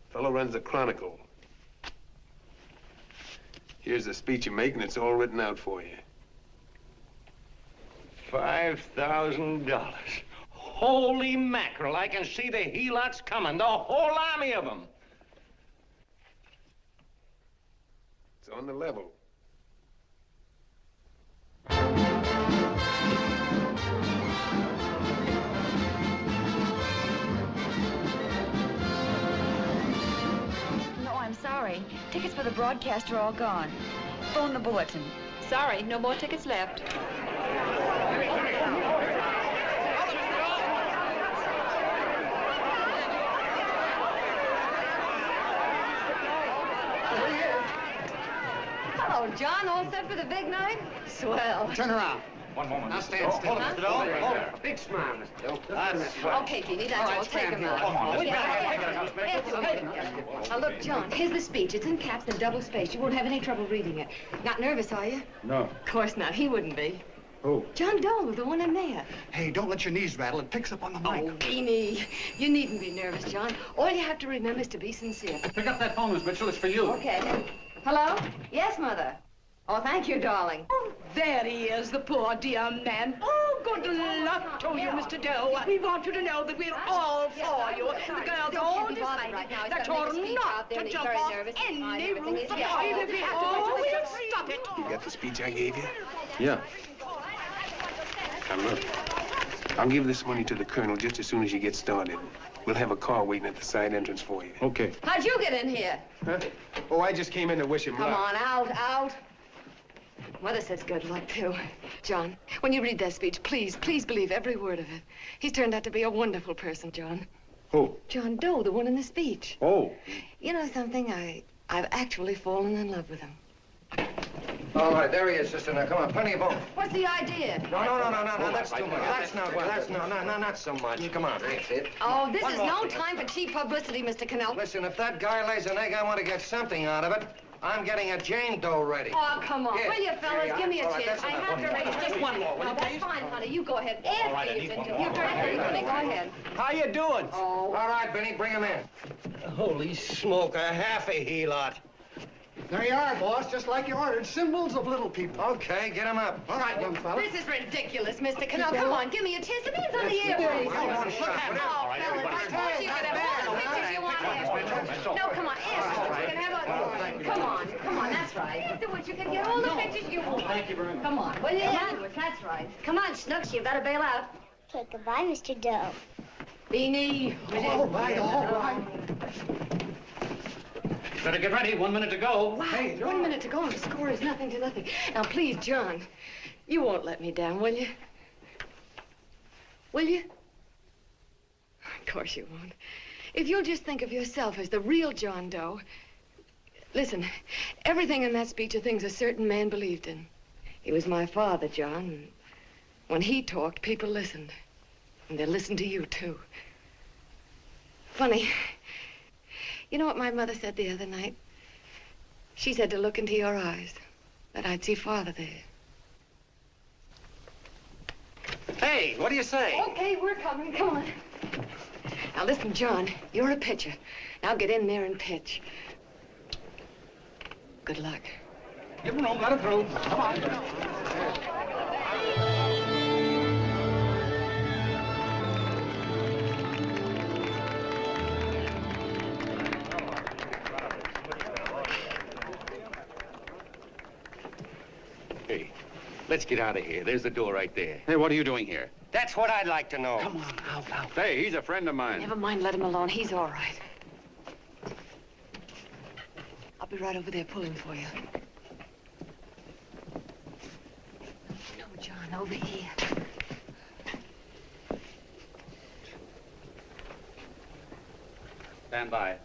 Fellow runs the Chronicle. Here's the speech you make, and it's all written out for you. $5,000. Holy mackerel, I can see the helots coming, the whole army of them. It's on the level. No, I'm sorry. Tickets for the broadcast are all gone. Phone the bulletin. Sorry, no more tickets left. Hello, John. All set for the big night? Swell. Turn around. One moment. Now stand still. Hold it, Mr. Doe. Hold it. Big smile, Mr. Doe. That's swell. Okay, Petey, that's All right, all. Take him out. Come on, let's Now, look, John, here's the speech. It's in caps and double spaced. You won't have any trouble reading it. Not nervous, are you? No. Of course not. He wouldn't be. Who? John Doe, the one in there. Hey, don't let your knees rattle. It picks up on the mic. Oh, Beanie. You needn't be nervous, John. All you have to remember is to be sincere. Pick up that phone, Miss Mitchell. It's for you. Okay. Hello? Yes, Mother. Oh, thank you, darling. Oh, there he is, the poor dear man. Oh, good luck to you, Mr. Doe. We want you to know that we're all for you. The girls all decided that you're not to jump off any roof at all. Even if we have to go, we'll stop it. You got the speech I gave you? Yeah. Now, look. I'll give this money to the colonel just as soon as you get started. We'll have a car waiting at the side entrance for you. Okay. How'd you get in here? Huh? Oh, I just came in to wish him luck. Come on, out. Mother says good luck, too. John, when you read that speech, please believe every word of it. He's turned out to be a wonderful person, John. Who? John Doe, the one in the speech. Oh. You know something? I've actually fallen in love with him. All right, there he is, sister. Now, come on, plenty of both. What's the idea? No, that's too much. That's not good. That's not so much. Come on. That's it. Oh, this is no time for cheap publicity, Mr. Connell. Listen, if that guy lays an egg, I want to get something out of it. I'm getting a Jane Doe ready. Oh, come on. Here. Will you, fellas? Give me a All right, chance. that's I enough. have to raise just one more. No, that's fine, honey. You go ahead. After you've been doing. You're very honey. Go ahead. How you doing? Oh. All right, Benny, bring him in. Holy smoke, a half a helot. There you are, boss, just like you ordered. Symbols of little people. Okay, get him up. All right, young fella. This is ridiculous, Mr. Connell. Come on, give me a chance. The man's on the air, please. One shot. Oh, fellas, of course you can have all the pictures you want afterwards. No, come on, afterwards. You can have a... Come on, that's right. Afterwards, you can get all the pictures you want. Thank you very much. Come on, will you? Afterwards, that's right. Come on, Snooks, you better bail out. Okay, goodbye, Mr. Doe. Beanie. All right. Better get ready. 1 minute to go. Wow, 1 minute to go and the score is nothing to nothing. Now, please, John, you won't let me down, will you? Will you? Of course you won't. If you'll just think of yourself as the real John Doe. Listen, everything in that speech are things a certain man believed in. He was my father, John. And when he talked, people listened. And they listened to you, too. Funny. You know what my mother said the other night? She said to look into your eyes, that I'd see Father there. Hey, what do you say? Okay, we're coming. Come on. Now, listen, John, you're a pitcher. Now get in there and pitch. Good luck. Give him room, let him through. Come on. Hey, let's get out of here. There's the door right there. Hey, what are you doing here? That's what I'd like to know. Come on, out. Hey, he's a friend of mine. Never mind, let him alone. He's all right. I'll be right over there pulling for you. No, John, over here. Stand by.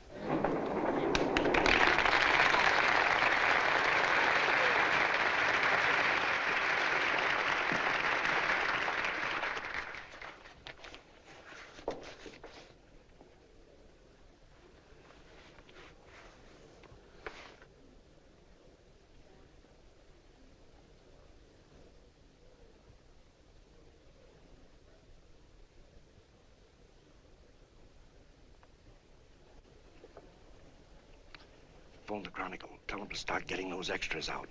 Phone the Chronicle. Tell them to start getting those extras out.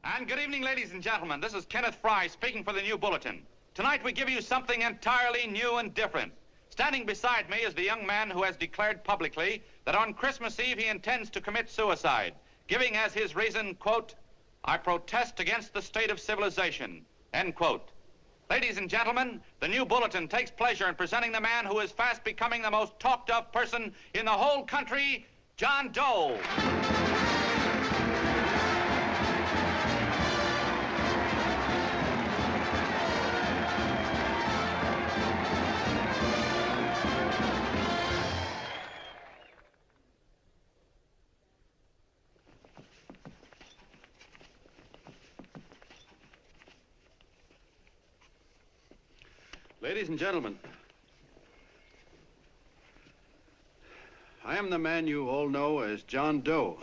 And good evening, ladies and gentlemen. This is Kenneth Fry speaking for the New Bulletin. Tonight we give you something entirely new and different. Standing beside me is the young man who has declared publicly that on Christmas Eve he intends to commit suicide, giving as his reason, quote, "I protest against the state of civilization," end quote. Ladies and gentlemen, the New Bulletin takes pleasure in presenting the man who is fast becoming the most talked of person in the whole country, John Doe. Ladies and gentlemen, I am the man you all know as John Doe.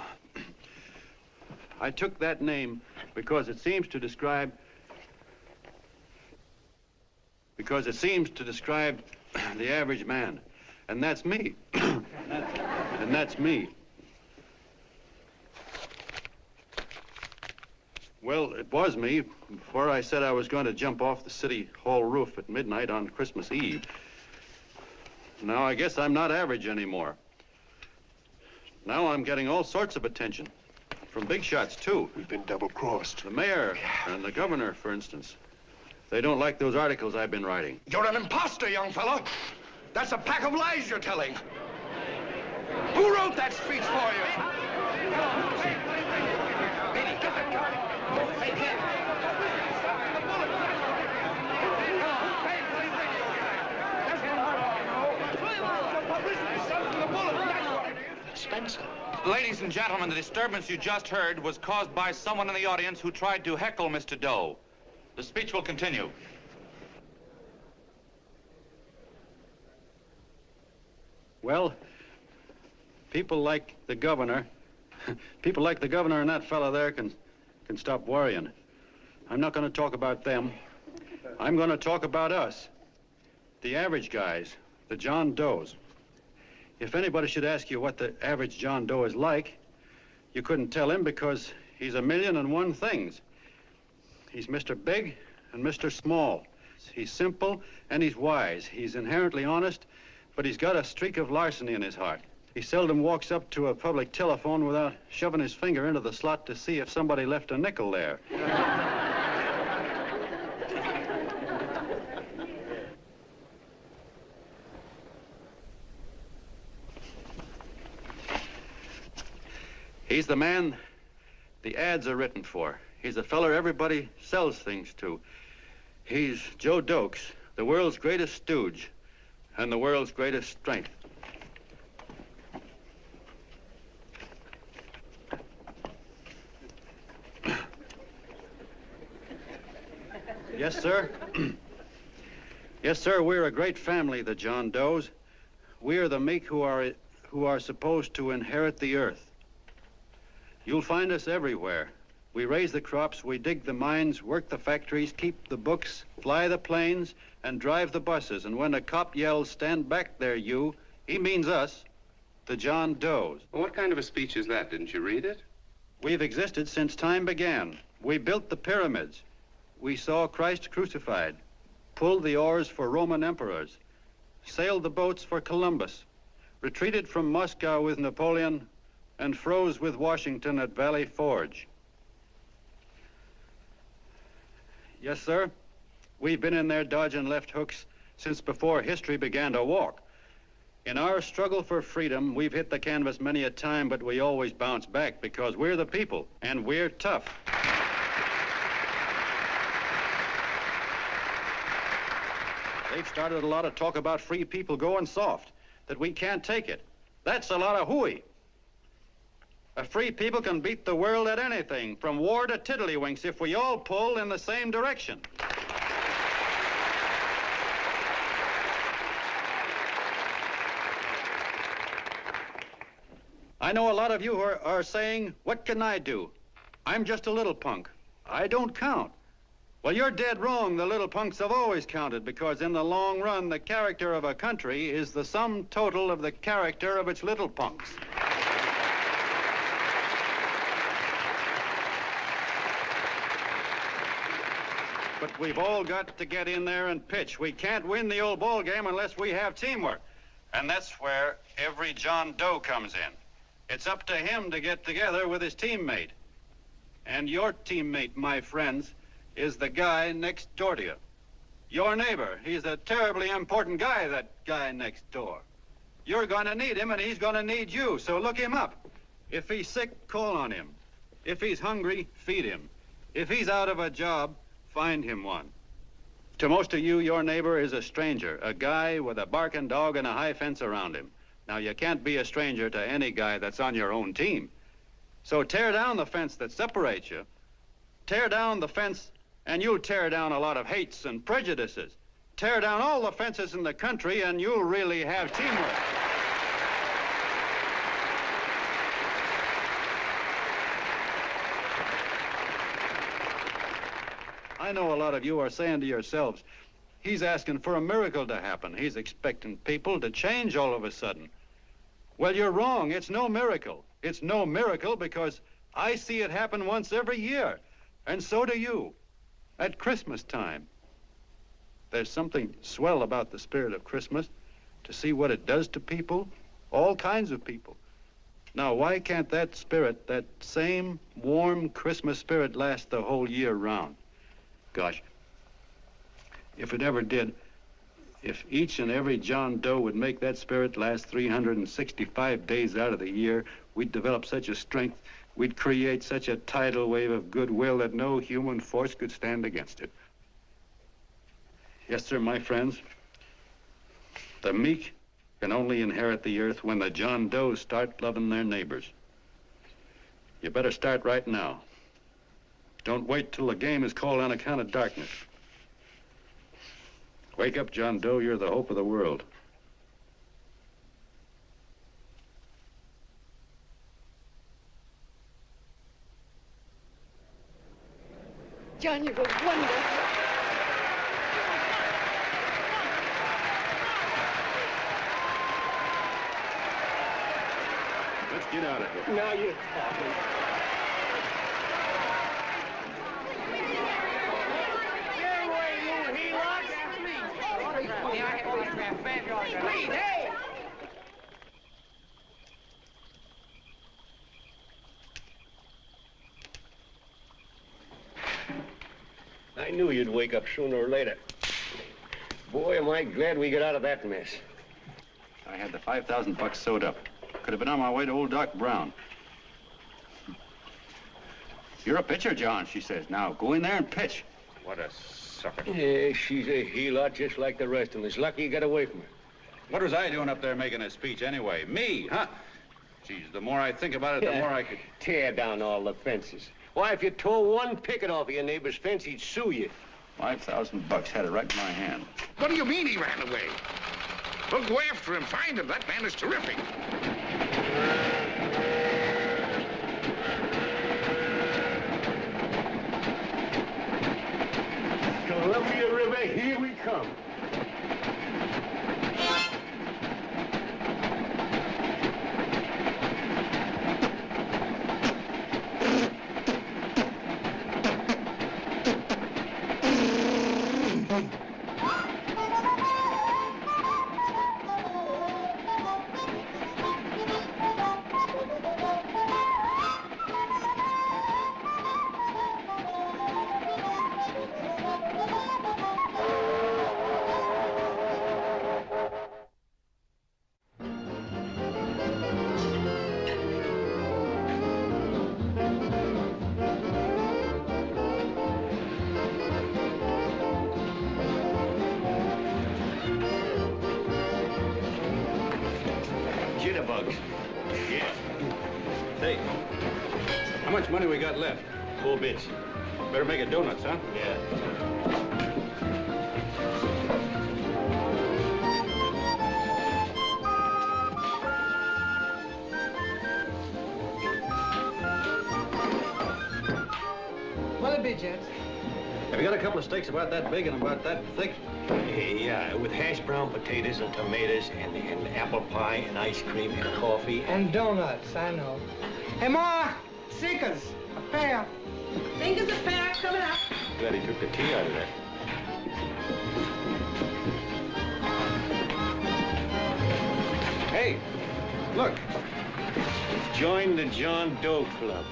I took that name because it seems to describe the average man. And that's me. And that's me. Well, it was me before I said I was going to jump off the city hall roof at midnight on Christmas Eve. Now I guess I'm not average anymore. Now I'm getting all sorts of attention. From big shots, too. We've been double-crossed. The mayor and the governor, for instance. They don't like those articles I've been writing. You're an imposter, young fellow. That's a pack of lies you're telling. Who wrote that speech for you? Spencer. Ladies and gentlemen, the disturbance you just heard was caused by someone in the audience who tried to heckle Mr. Doe. The speech will continue. Well, people like the governor and that fellow there can stop worrying. I'm not going to talk about them. I'm going to talk about us, the average guys, the John Does. If anybody should ask you what the average John Doe is like, you couldn't tell him because he's 1,000,001 things. He's Mr. Big and Mr. Small. He's simple and he's wise. He's inherently honest, but he's got a streak of larceny in his heart. He seldom walks up to a public telephone without shoving his finger into the slot to see if somebody left a nickel there. He's the man the ads are written for. He's the feller everybody sells things to. He's Joe Dokes, the world's greatest stooge and the world's greatest strength. Yes, sir. Yes, sir, we're a great family, the John Does. We are the meek who are supposed to inherit the earth. You'll find us everywhere. We raise the crops, we dig the mines, work the factories, keep the books, fly the planes, and drive the buses. And when a cop yells, "Stand back there, you," he means us, the John Does. Well, what kind of a speech is that? Didn't you read it? We've existed since time began. We built the pyramids. We saw Christ crucified, pulled the oars for Roman emperors, sailed the boats for Columbus, retreated from Moscow with Napoleon, and froze with Washington at Valley Forge. Yes, sir. We've been in there dodging left hooks since before history began to walk. In our struggle for freedom, we've hit the canvas many a time, but we always bounce back because we're the people, and we're tough. They've started a lot of talk about free people going soft, that we can't take it. That's a lot of hooey. A free people can beat the world at anything, from war to tiddlywinks, if we all pull in the same direction. I know a lot of you are saying, "What can I do? I'm just a little punk. I don't count." Well, you're dead wrong. The little punks have always counted, because in the long run, the character of a country is the sum total of the character of its little punks. But we've all got to get in there and pitch. We can't win the old ball game unless we have teamwork. And that's where every John Doe comes in. It's up to him to get together with his teammate. And your teammate, my friends, is the guy next door to you. Your neighbor. He's a terribly important guy, that guy next door. You're going to need him, and he's going to need you, so look him up. If he's sick, call on him. If he's hungry, feed him. If he's out of a job, find him one. To most of you, your neighbor is a stranger, a guy with a barking dog and a high fence around him. Now, you can't be a stranger to any guy that's on your own team. So tear down the fence that separates you. Tear down the fence, and you'll tear down a lot of hates and prejudices. Tear down all the fences in the country, and you'll really have teamwork. I know a lot of you are saying to yourselves, he's asking for a miracle to happen. He's expecting people to change all of a sudden. Well, you're wrong. It's no miracle. It's no miracle because I see it happen once every year, and so do you, at Christmas time. There's something swell about the spirit of Christmas, to see what it does to people, all kinds of people. Now, why can't that spirit, that same warm Christmas spirit, last the whole year round? Gosh, if it ever did, if each and every John Doe would make that spirit last 365 days out of the year, we'd develop such a strength, we'd create such a tidal wave of goodwill that no human force could stand against it. Yes, sir, my friends. The meek can only inherit the earth when the John Does start loving their neighbors. You better start right now. Don't wait till the game is called on account of darkness. Wake up, John Doe. You're the hope of the world. John, you were wonderful. Let's get out of here. Now you're talking. Please, hey! I knew you'd wake up sooner or later. Boy, am I glad we got out of that mess. I had the $5,000 sewed up. Could have been on my way to old Doc Brown. You're a pitcher, John, she says. Now, go in there and pitch. What a sucker. Yeah, she's a heel-lot just like the rest of them. It's lucky you got away from her. What was I doing up there making a speech anyway? Me, huh? Geez, the more I think about it, the more I could... Tear down all the fences. Why, if you tore one picket off of your neighbor's fence, he'd sue you. $5,000 had it right in my hand. What do you mean he ran away? Well, go after him, find him. That man is terrific. Columbia River, here we come. Jitterbugs. Yeah. Say, how much money we got left? 4 bits. Better make it donuts, huh? Yeah. What'll it be, gents? Have you got a couple of steaks about that big and about that thick? Yeah, with hash brown potatoes and tomatoes and apple pie and ice cream and coffee. And donuts, I know. Hey, Ma, Seekers, a pair. Fingers of pear coming up. Glad he took the tea out of that. Hey, look. Join the John Doe Club.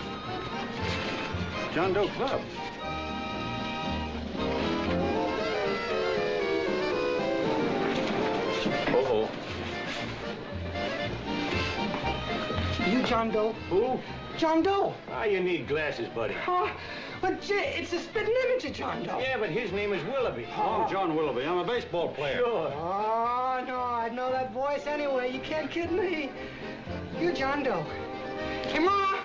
John Doe Club. Uh-oh. You John Doe? Who? John Doe. Ah, you need glasses, buddy. Oh, but gee, it's a spitting image of John Doe. Yeah, but his name is Willoughby. Oh, John Willoughby. I'm a baseball player. Sure. Oh, no, I'd know that voice anyway. You can't kid me. You John Doe. Hey, Ma!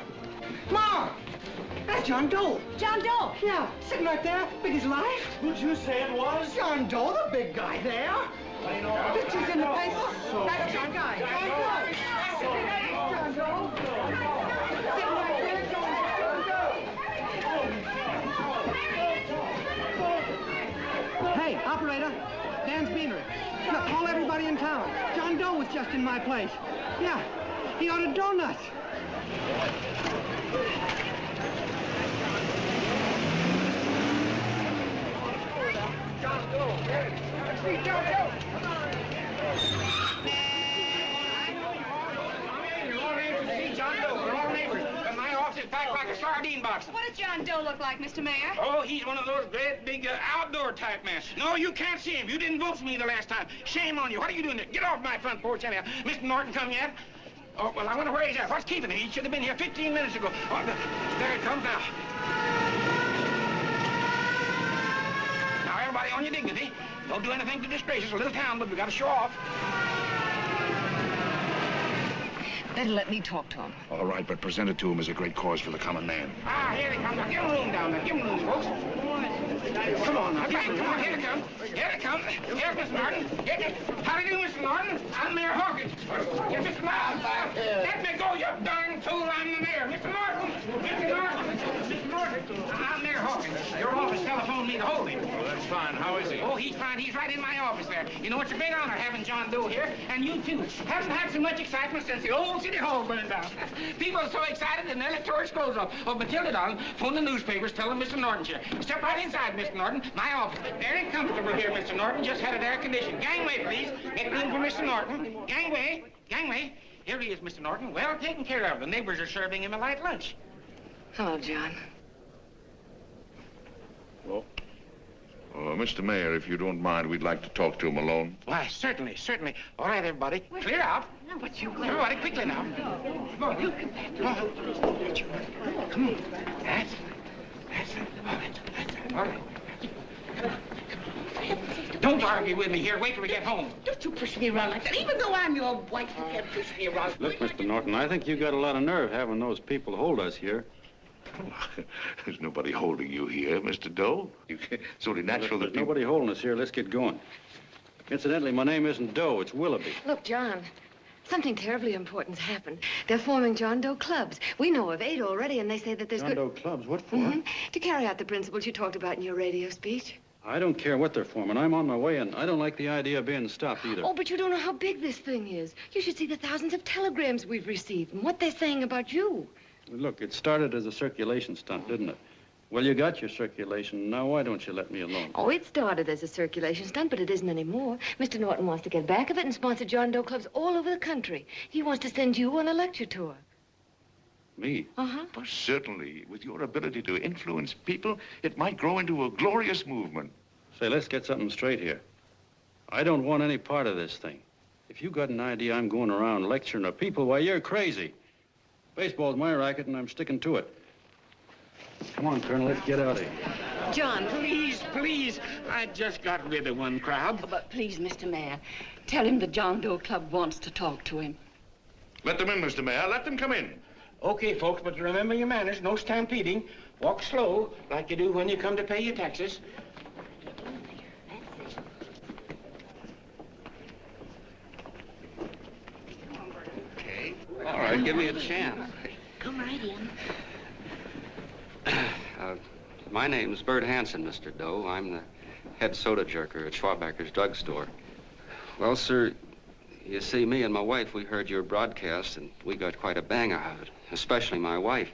Ma! That's John Doe. John Doe? Yeah, sitting right there, big as life. Who'd you say it was? John Doe, the big guy there. Pictures in the paper. That's John Guy. John Doe. John Doe. Sitting right there, John Doe. Hey, operator, Dan's beanery. Look, call everybody in town. John Doe was just in my place. Yeah, he ordered donuts. John Doe. See John Doe. John Doe, we're all neighbors. And my office is packed like a sardine box. What does John Doe look like, Mr. Mayor? Oh, he's one of those great big outdoor type men. No, you can't see him. You didn't vote for me the last time. Shame on you. What are you doing there? Get off my front porch anyhow. Mr. Norton come yet? Oh, well, I wonder where he's at. What's keeping him? He should have been here 15 minutes ago. Oh, there it comes now. Now, everybody on your dignity. Don't do anything to disgrace us. A little town, but we got to show off. Better let me talk to him. All right, but present it to him as a great cause for the common man. Ah, here he comes. Now, give him room down there. Give him room, folks. Come on now. Come on, here they come. Here they come. Here's Mr. Norton. How do you do, Mr. Norton? I'm Mayor Hawkins. Here's Mr. Miles. Let me go, you darn fool. I'm the mayor. Mr. Norton. Mr. Norton. Mr. Norton. I'm Mayor Hawkins. Your office telephoned me to hold him. Well, that's fine. How is he? Oh, he's fine. He's right in my office there. You know, it's a great honor having John Doe here, and you too. Haven't had so much excitement since the old City Hall burned down. People are so excited and they'll tore his clothes off. Oh, Matilda, darling, phone the newspapers, tell them Mr. Norton's here. Step right inside, Mr. Norton. My office. Very comfortable here, Mr. Norton. Just had it air conditioned. Gangway, please. Get room for Mr. Norton. Gangway. Gangway. Here he is, Mr. Norton. Well taken care of. The neighbors are serving him a light lunch. Hello, John. Well, Mr. Mayor, if you don't mind, we'd like to talk to him alone. Why, certainly, certainly. All right, everybody. Clear out. But you... Everybody, quickly now. Come on. Look at that. Come on. That's All right. Don't argue with me here. Wait till we get home. Don't you push me around like that. Even though I'm your wife, you can't push me around. Look, Mr. Norton, I think you got a lot of nerve having those people hold us here. There's nobody holding you here, Mr. Doe. It's only natural There's that people... nobody holding us here. Let's get going. Incidentally, my name isn't Doe, it's Willoughby. Look, John, something terribly important's happened. They're forming John Doe clubs. We know of 8 already, and they say that there's John Doe clubs? What for? To carry out the principles you talked about in your radio speech. I don't care what they're forming. I'm on my way, and I don't like the idea of being stopped either. Oh, but you don't know how big this thing is. You should see the thousands of telegrams we've received and what they're saying about you. Look, it started as a circulation stunt, didn't it? Well, you got your circulation. Now, why don't you let me alone? Oh, it started as a circulation stunt, but it isn't anymore. Mr. Norton wants to get back of it and sponsor John Doe clubs all over the country. He wants to send you on a lecture tour. Me? Uh-huh. Well, certainly, with your ability to influence people, it might grow into a glorious movement. Say, let's get something straight here. I don't want any part of this thing. If you got an idea I'm going around lecturing to people, why, you're crazy. Baseball's my racket, and I'm sticking to it. Come on, Colonel, let's get out of here. John, please, please. I just got rid of one crowd. But please, Mr. Mayor, tell him the John Doe Club wants to talk to him. Let them in, Mr. Mayor. Let them come in. Okay, folks, but remember your manners. No stampeding. Walk slow, like you do when you come to pay your taxes. Okay. All right, give me a chance. Come right in. My name's Bert Hansen, Mr. Doe. I'm the head soda jerker at Schwabacker's drugstore. Well, sir, you see, me and my wife, we heard your broadcast, and we got quite a bang out of it. Especially my wife.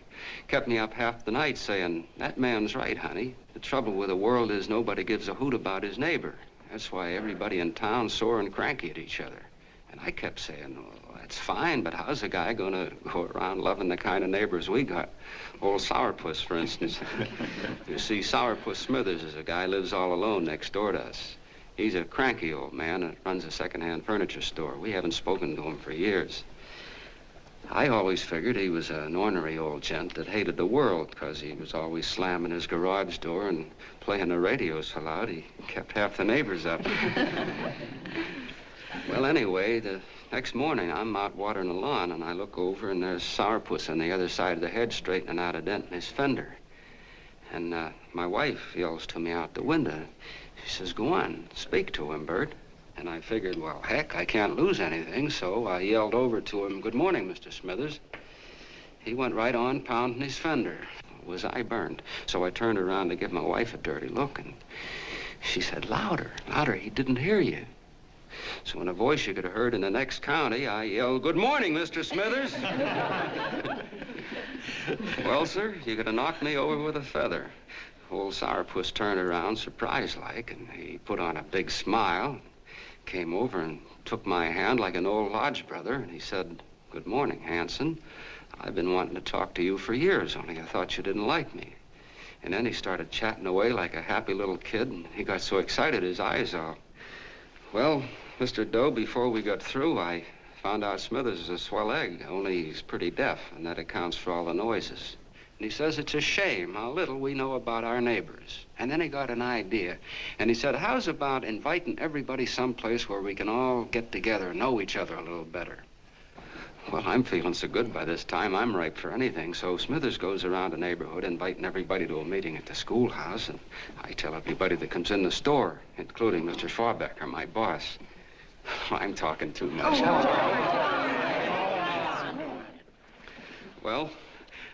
Kept me up half the night saying, that man's right, honey. The trouble with the world is nobody gives a hoot about his neighbor. That's why everybody in town's sore and cranky at each other. And I kept saying, well, that's fine, but how's a guy gonna go around loving the kind of neighbors we got? Old Sourpuss, for instance. You see, Sourpuss Smithers is a guy lives all alone next door to us. He's a cranky old man that runs a second-hand furniture store. We haven't spoken to him for years. I always figured he was an ornery old gent that hated the world because he was always slamming his garage door and playing the radio so loud he kept half the neighbors up. Well, anyway, the next morning I'm out watering the lawn and I look over and there's Sourpuss on the other side of the hedge straightening out a dent in his fender. And my wife yells to me out the window. She says, go on, speak to him, Bert. And I figured, well, heck, I can't lose anything, so I yelled over to him, good morning, Mr. Smithers. He went right on pounding his fender. Was I burned? So I turned around to give my wife a dirty look, and she said, louder, louder, he didn't hear you. So in a voice you could have heard in the next county, I yelled, good morning, Mr. Smithers. Well, sir, you could have knocked me over with a feather. Old Sourpuss turned around, surprised-like, and he put on a big smile, came over and took my hand like an old lodge brother, and he said, good morning, Hansen. I've been wanting to talk to you for years, only I thought you didn't like me. And then he started chatting away like a happy little kid, and he got so excited his eyes all... Well, Mr. Doe, before we got through, I found out Smithers is a swell egg, only he's pretty deaf, and that accounts for all the noises. And he says it's a shame how little we know about our neighbors. And then he got an idea. And he said, how's about inviting everybody someplace where we can all get together and know each other a little better? Well, I'm feeling so good by this time, I'm ripe for anything. So Smithers goes around the neighborhood inviting everybody to a meeting at the schoolhouse. And I tell everybody that comes in the store, including Mr. Schwabacker, my boss. I'm talking too much. Well,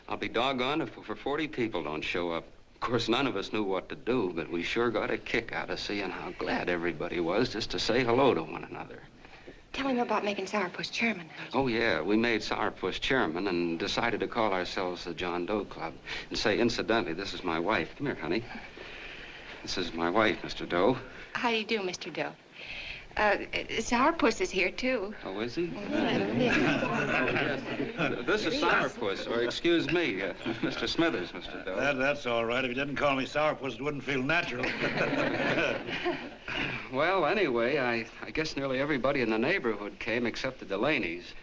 I'll be doggone if over 40 people don't show up. Of course, none of us knew what to do, but we sure got a kick out of seeing how glad everybody was just to say hello to one another. Tell him about making Sourpuss chairman. Oh, yeah, we made Sourpuss chairman and decided to call ourselves the John Doe Club. And say, incidentally, this is my wife. Come here, honey. This is my wife, Mr. Doe. How do you do, Mr. Doe? Sourpuss is here, too. Oh, is he? This is Sourpuss, or excuse me, Mr. Smithers, Mr. Doe. That's all right. If you didn't call me Sourpuss, it wouldn't feel natural. Well, anyway, I guess nearly everybody in the neighborhood came except the Delaney's.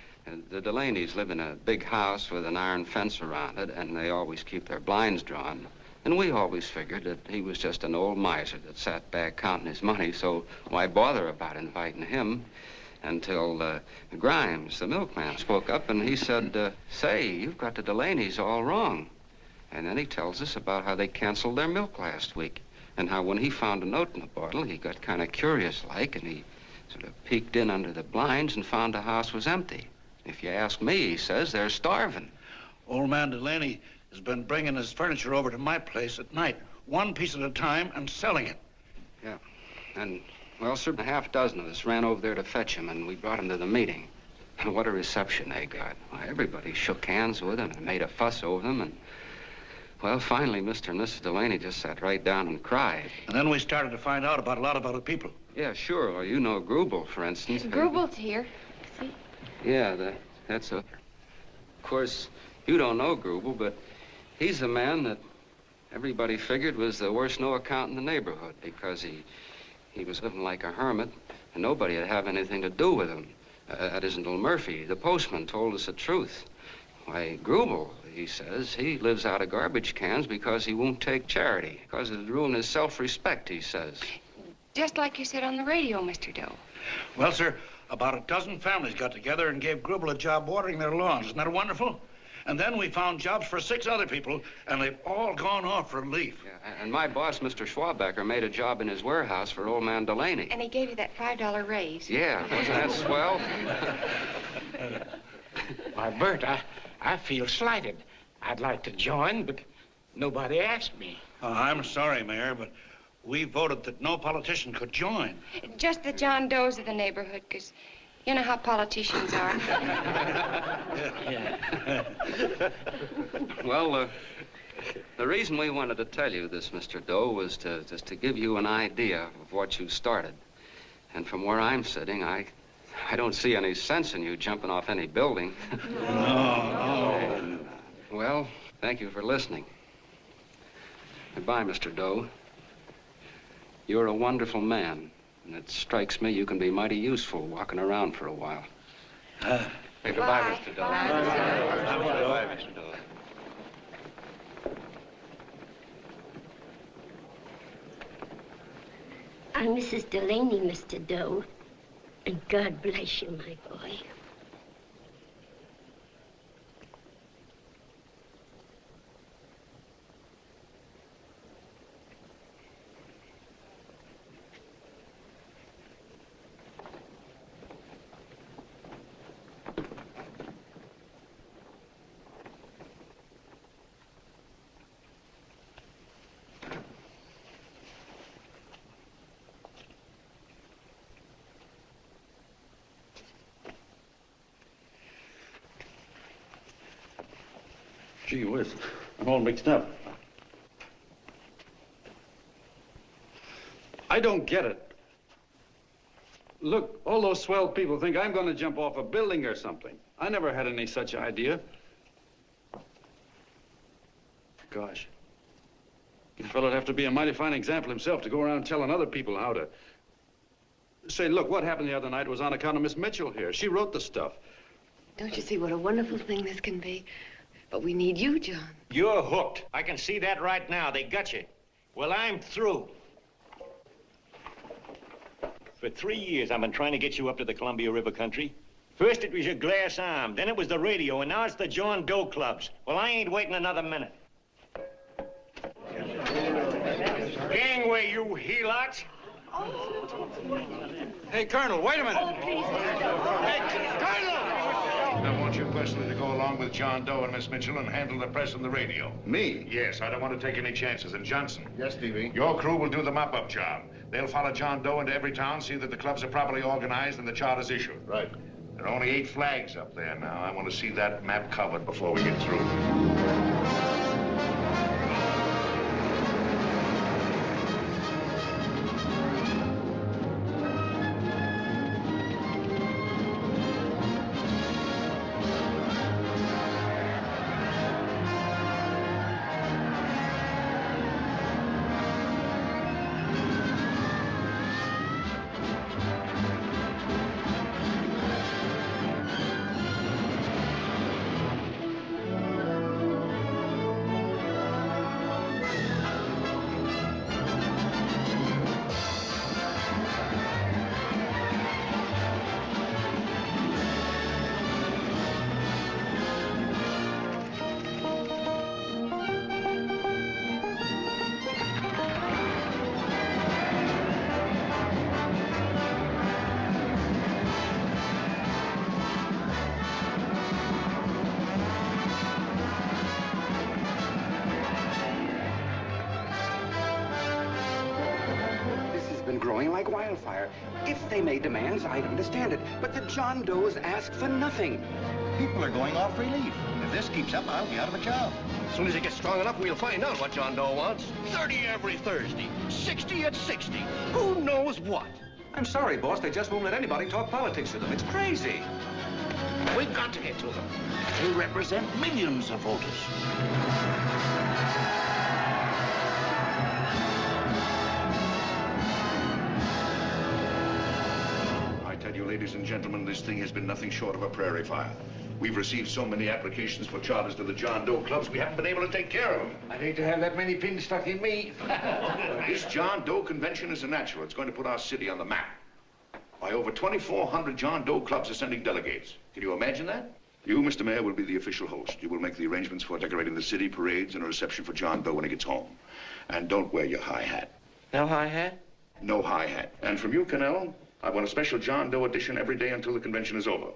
The Delaney's live in a big house with an iron fence around it, and they always keep their blinds drawn. And we always figured that he was just an old miser that sat back counting his money, so why bother about inviting him? Until Grimes, the milkman, spoke up and he said, say, you've got the Delaney's all wrong. And then he tells us about how they canceled their milk last week and how when he found a note in the bottle, he got kind of curious-like and he sort of peeked in under the blinds and found the house was empty. If you ask me, he says, they're starving. Old man Delaney has been bringing his furniture over to my place at night, one piece at a time, and selling it. Yeah, and... well, sir, a half dozen of us ran over there to fetch him, and we brought him to the meeting. And what a reception they got. Why, everybody shook hands with him and made a fuss over them, and... well, finally, Mr. and Mrs. Delaney just sat right down and cried. And then we started to find out about a lot of other people. Yeah, sure. Well, you know Grubel, for instance. Grubel's here. See? Yeah, that's a... Of course, you don't know Grubel, but he's the man that everybody figured was the worst no-account in the neighborhood because he was living like a hermit, and nobody would have anything to do with him. That isn't little Murphy. The postman told us the truth. Why, Grubel, he says, he lives out of garbage cans because he won't take charity, because it'd ruin his self-respect, he says. Just like you said on the radio, Mr. Doe. Well, sir, about a dozen families got together and gave Grubel a job watering their lawns. Isn't that wonderful? And then we found jobs for 6 other people, and they've all gone off for relief. Yeah, and my boss, Mr. Schwabecker, made a job in his warehouse for old man Delaney. And he gave you that $5 raise. Yeah, wasn't that swell? Why, Bert, I feel slighted. I'd like to join, but nobody asked me. I'm sorry, Mayor, but we voted that no politician could join. Just the John Does of the neighborhood, because you know how politicians are. Well, the reason we wanted to tell you this, Mr. Doe, was just to give you an idea of what you started. And from where I'm sitting, I don't see any sense in you jumping off any building. No. Well, thank you for listening. Goodbye, Mr. Doe. You're a wonderful man, and it strikes me you can be mighty useful walking around for a while. Hey, goodbye, Mr. Doe. Goodbye, Mr. Doe. I'm Mrs. Delaney, Mr. Doe, and God bless you, my boy. Gee whiz, I'm all mixed up. I don't get it. Look, all those swell people think I'm going to jump off a building or something. I never had any such idea. Gosh. The fellow'd have to be a mighty fine example himself to go around telling other people how to... Say, look, what happened the other night was on account of Miss Mitchell here. She wrote the stuff. Don't you see what a wonderful thing this can be? But we need you, John. You're hooked. I can see that right now. They got you. Well, I'm through. For 3 years, I've been trying to get you up to the Columbia River country. First, it was your glass arm. Then it was the radio. And now it's the John Doe clubs. Well, I ain't waiting another minute. Gangway, you helots. Hey, Colonel, wait a minute. Oh, please. Hey, Colonel! I want you personally to go along with John Doe and Miss Mitchell and handle the press and the radio. Me? Yes, I don't want to take any chances. And Johnson. Yes, Stevie? Your crew will do the mop-up job. They'll follow John Doe into every town, see that the clubs are properly organized and the charter's issued. Right. There are only 8 flags up there now. I want to see that map covered before we get through. fire. If they made demands, I'd understand it. But the John Does ask for nothing. People are going off relief. If this keeps up, I'll be out of a job. As soon as it gets strong enough, we'll find out what John Doe wants. 30 every Thursday, 60 at 60. Who knows what? I'm sorry, boss. They just won't let anybody talk politics to them. It's crazy. We've got to get to them. They represent millions of voters. I tell you, ladies and gentlemen, this thing has been nothing short of a prairie fire. We've received so many applications for charters to the John Doe clubs, we haven't been able to take care of them. I'd hate to have that many pins stuck in me. This John Doe convention is a natural. It's going to put our city on the map. Why, over 2,400 John Doe clubs are sending delegates. Can you imagine that? You, Mr. Mayor, will be the official host. You will make the arrangements for decorating the city, parades, and a reception for John Doe when he gets home. And don't wear your high hat. No high hat? No high hat. And from you, Connell, I want a special John Doe edition every day until the convention is over.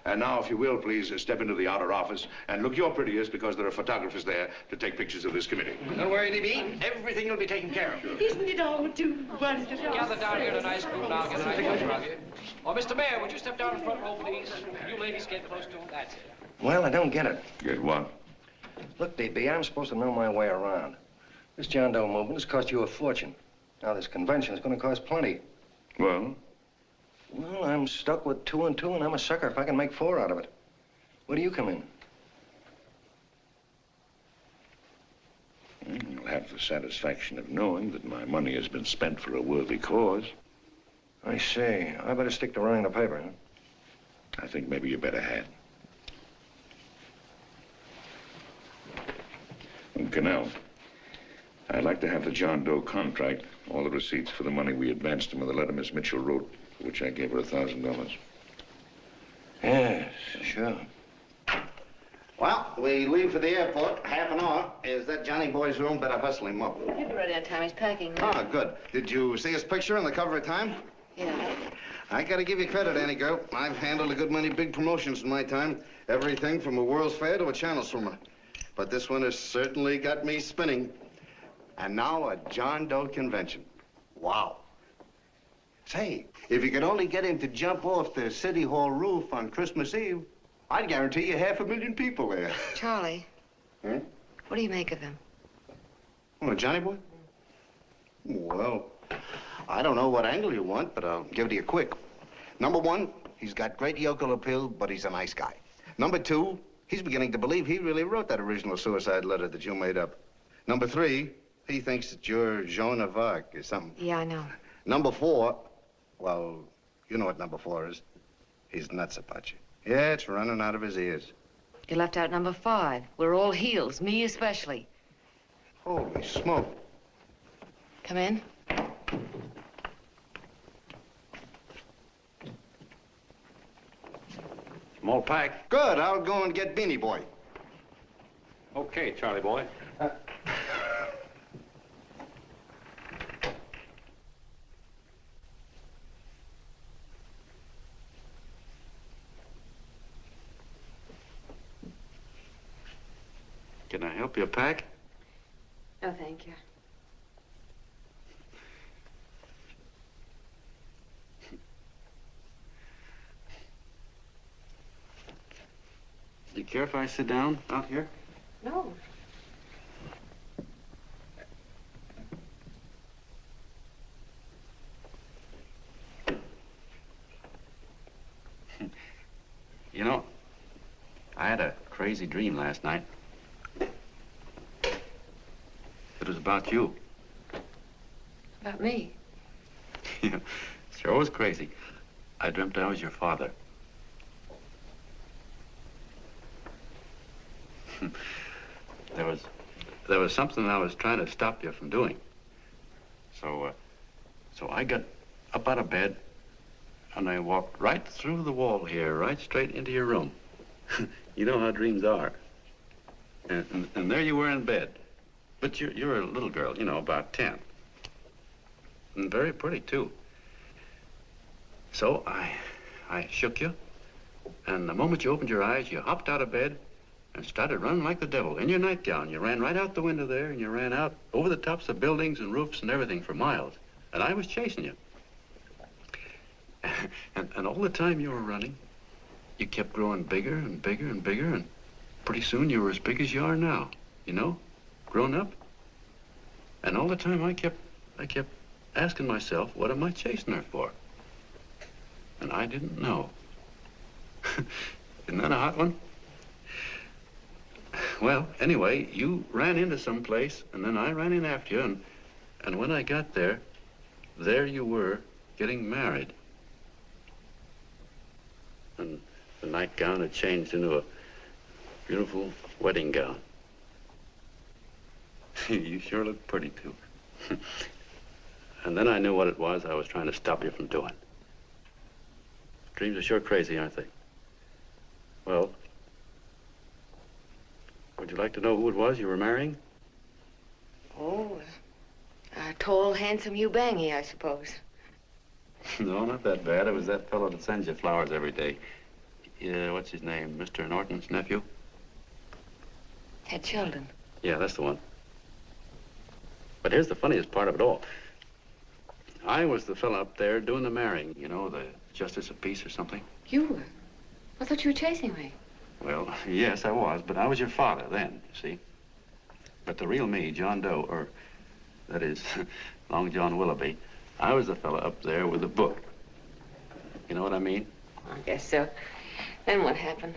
And now, if you will, please step into the outer office and look your prettiest because there are photographers there to take pictures of this committee. Don't worry, D.B. Everything will be taken care of. Isn't it all too wonderful? Gather down here in a nice group now. Get a nice picture of you. Oh, Mr. Mayor, would you step down in front row, please? You ladies get close to him. That's it. Well, I don't get it. Get what? Look, D.B., I'm supposed to know my way around. This John Doe movement has cost you a fortune. Now, this convention is going to cost plenty. Well? Well, I'm stuck with 2 and 2, and I'm a sucker if I can make 4 out of it. Where do you come in? You'll have the satisfaction of knowing that my money has been spent for a worthy cause. I see. I better stick to running the paper, huh? I think maybe you better had. And Connell, I'd like to have the John Doe contract, all the receipts for the money we advanced him, and the letter Miss Mitchell wrote, for which I gave her $1,000. Yes, sure. Well, we leave for the airport, half an hour. Is that Johnny boy's room? Better hustle him up. He'll be ready on time. He's packing. Ah, good. Did you see his picture on the cover of Time? Yeah. I gotta give you credit, Annie girl. I've handled a good many big promotions in my time. Everything from a World's Fair to a channel swimmer. But this one has certainly got me spinning. And now a John Doe convention. Wow. Say, if you could only get him to jump off the City Hall roof on Christmas Eve, I'd guarantee you 500,000 people there. Charlie. Hmm? What do you make of him? Oh, Johnny boy? Well, I don't know what angle you want, but I'll give it to you quick. Number 1, he's got great yokel appeal, but he's a nice guy. Number 2, he's beginning to believe he really wrote that original suicide letter that you made up. Number 3, he thinks that you're Joan of Arc or something. Yeah, I know. Number 4, well, you know what number 4 is. He's nuts about you. Yeah, it's running out of his ears. You left out number 5. We're all heels, me especially. Holy smoke. Come in. Small pack. Good. I'll go and get Beanie Boy. Okay, Charlie boy. Can I help you pack? No, thank you. Do you care if I sit down out here? No. You know, I had a crazy dream last night. It was about you. About me? Yeah, sure was crazy. I dreamt I was your father. There was something I was trying to stop you from doing. So I got up out of bed and I walked right through the wall here, right straight into your room. You know how dreams are. And there you were in bed. But you're a little girl, you know, about 10. And very pretty, too. So I shook you, and the moment you opened your eyes, you hopped out of bed and started running like the devil in your nightgown. You ran right out the window there, and you ran out over the tops of buildings and roofs and everything for miles. And I was chasing you. And all the time you were running, you kept growing bigger and bigger and bigger, and pretty soon you were as big as you are now, you know, grown up. And all the time I kept asking myself, what am I chasing her for? And I didn't know. Isn't that a hot one? Well, anyway, you ran into some place, and then I ran in after you, and when I got there you were getting married. And the nightgown had changed into a beautiful wedding gown. You sure look pretty, too. And then I knew what it was I was trying to stop you from doing. Dreams are sure crazy, aren't they? Well, would you like to know who it was you were marrying? Oh, a tall, handsome Ubangi, I suppose. No, not that bad. It was that fellow that sends you flowers every day. What's his name? Mr. Norton's nephew? Ted Sheldon. Yeah, that's the one. But here's the funniest part of it all. I was the fellow up there doing the marrying, you know, the justice of peace or something. You were? I thought you were chasing me. Well, yes, I was, but I was your father then, you see. But the real me, John Doe, or that is, Long John Willoughby, I was the fellow up there with the book. You know what I mean? I guess so. Then what happened?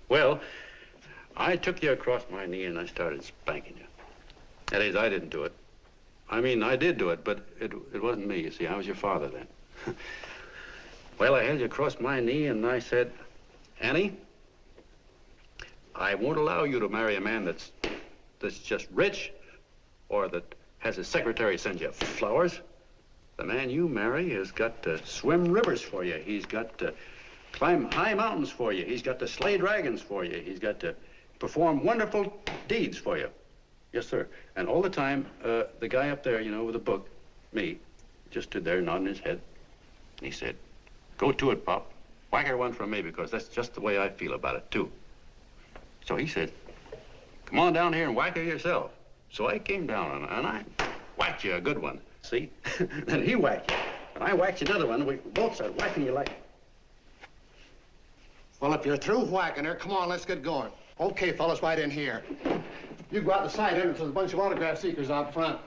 Well, I took you across my knee and I started spanking you. That is, I didn't do it. I mean, I did do it, but it wasn't me, you see. I was your father then. Well, I held you across my knee and I said, Annie, I won't allow you to marry a man that's just rich or that has his secretary send you flowers. The man you marry has got to swim rivers for you. He's got to climb high mountains for you. He's got to slay dragons for you. He's got to perform wonderful deeds for you. Yes, sir. And all the time, the guy up there, you know, with the book, me, just stood there nodding his head. And he said, go to it, Pop. Whack her one from me, because that's just the way I feel about it, too. So he said, come on down here and whack her yourself. So I came down and I whacked you a good one, see? Then he whacked you, and I whacked you another one, and we both started whacking you like... Well, if you're through whacking her, come on, let's get going. Okay, fellas, right in here. You go out the side entrance, there's a bunch of autograph seekers out front.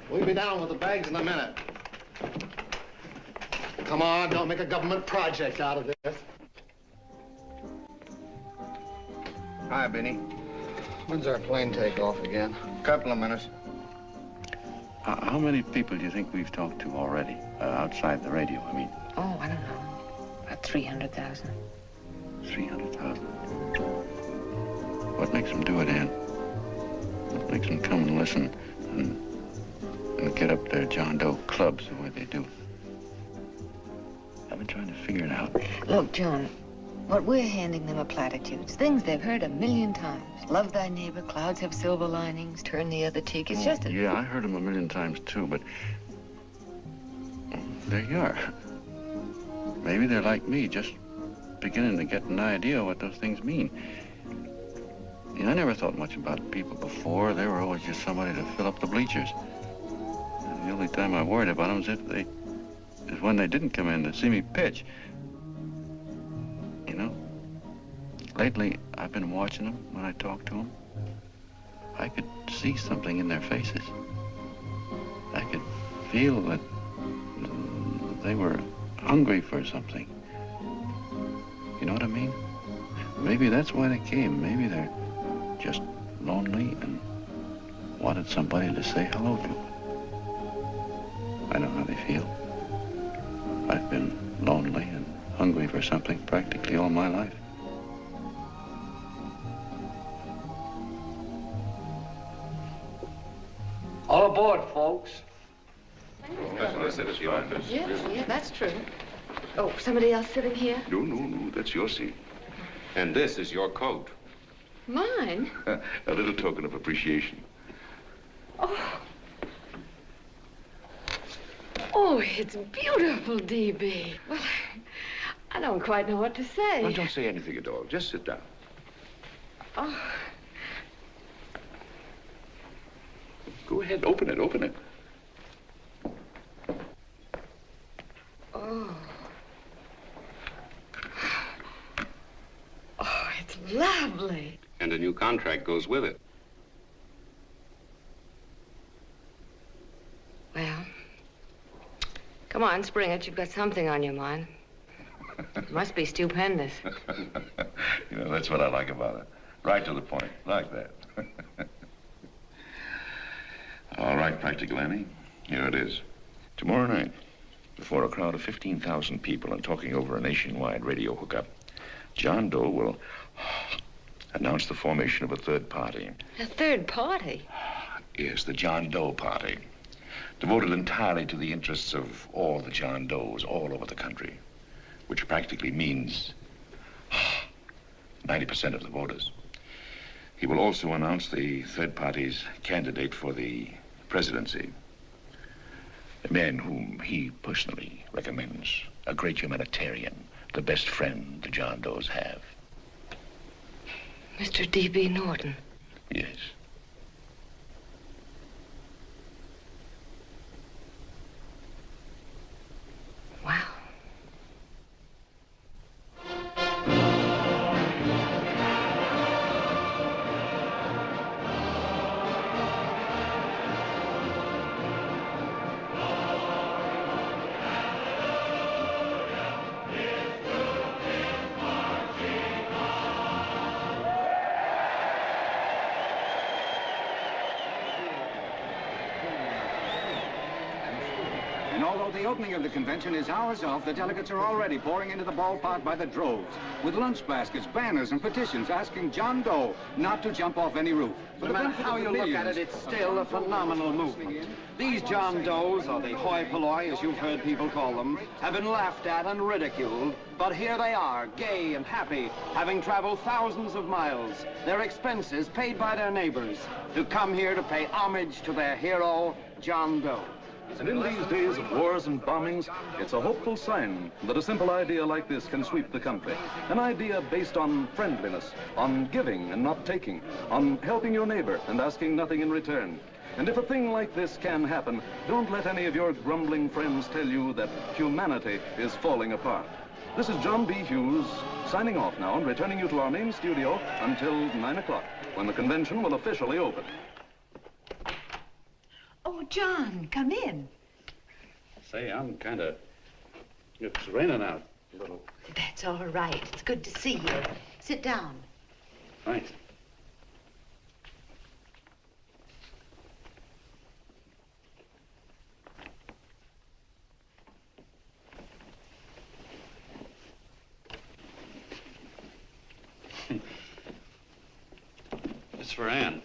We'll be down with the bags in a minute. Come on, don't make a government project out of this. Hi, Benny. When's our plane take off again? Couple of minutes. How many people do you think we've talked to already, outside the radio, I mean? Oh, I don't know. About 300,000. 300,000? What makes them do it, Ann? What makes them come and listen and get up their John Doe clubs the way they do? I've been trying to figure it out. Look, John, what we're handing them are platitudes, things they've heard 1,000,000 times. Love thy neighbor, clouds have silver linings, turn the other cheek. It's just a... Yeah, I heard them 1,000,000 times, too, but... there you are. Maybe they're like me, just beginning to get an idea of what those things mean. You know, I never thought much about people before. They were always just somebody to fill up the bleachers. And the only time I worried about them is when they didn't come in to see me pitch. You know, lately I've been watching them when I talk to them. I could see something in their faces. I could feel that they were hungry for something. You know what I mean? Maybe that's why they came. Maybe they're just lonely and wanted somebody to say hello to. I know how they feel. I've been lonely and hungry for something practically all my life. All aboard, folks. Yeah, that's true. Oh, somebody else sitting here? No, that's your seat. And this is your coat. Mine? A little token of appreciation. Oh. Oh, it's beautiful, D.B. Well, I don't quite know what to say. Well, don't say anything at all. Just sit down. Oh. Go ahead, open it. Oh. lovely. And a new contract goes with it. Well, come on, spring it. You've got something on your mind. It must be stupendous. You know, that's what I like about it. Right to the point, like that. All right, Practical Annie, here it is. Tomorrow night, before a crowd of 15,000 people and talking over a nationwide radio hookup, John Doe will announce the formation of a third party. A third party? Yes, the John Doe Party, devoted entirely to the interests of all the John Does all over the country, which practically means 90% of the voters. He will also announce the third party's candidate for the presidency, a man whom he personally recommends, a great humanitarian, the best friend the John Does have. Mr. D.B. Norton. Yes. Wow. The opening of the convention is hours off. The delegates are already pouring into the ballpark by the droves, with lunch baskets, banners, and petitions asking John Doe not to jump off any roof. No matter how you look at it, it's still a phenomenal movement. These John Does, or the hoi polloi, as you've heard people call them, have been laughed at and ridiculed, but here they are, gay and happy, having traveled thousands of miles, their expenses paid by their neighbors, to come here to pay homage to their hero, John Doe. And in these days of wars and bombings, it's a hopeful sign that a simple idea like this can sweep the country. An idea based on friendliness, on giving and not taking, on helping your neighbor and asking nothing in return. And if a thing like this can happen, don't let any of your grumbling friends tell you that humanity is falling apart. This is John B. Hughes, signing off now and returning you to our main studio until 9 o'clock, when the convention will officially open. Oh, John, come in. Say, I'm it's raining out a little. That's all right. It's good to see you. Sit down. Thanks. It's for Anne.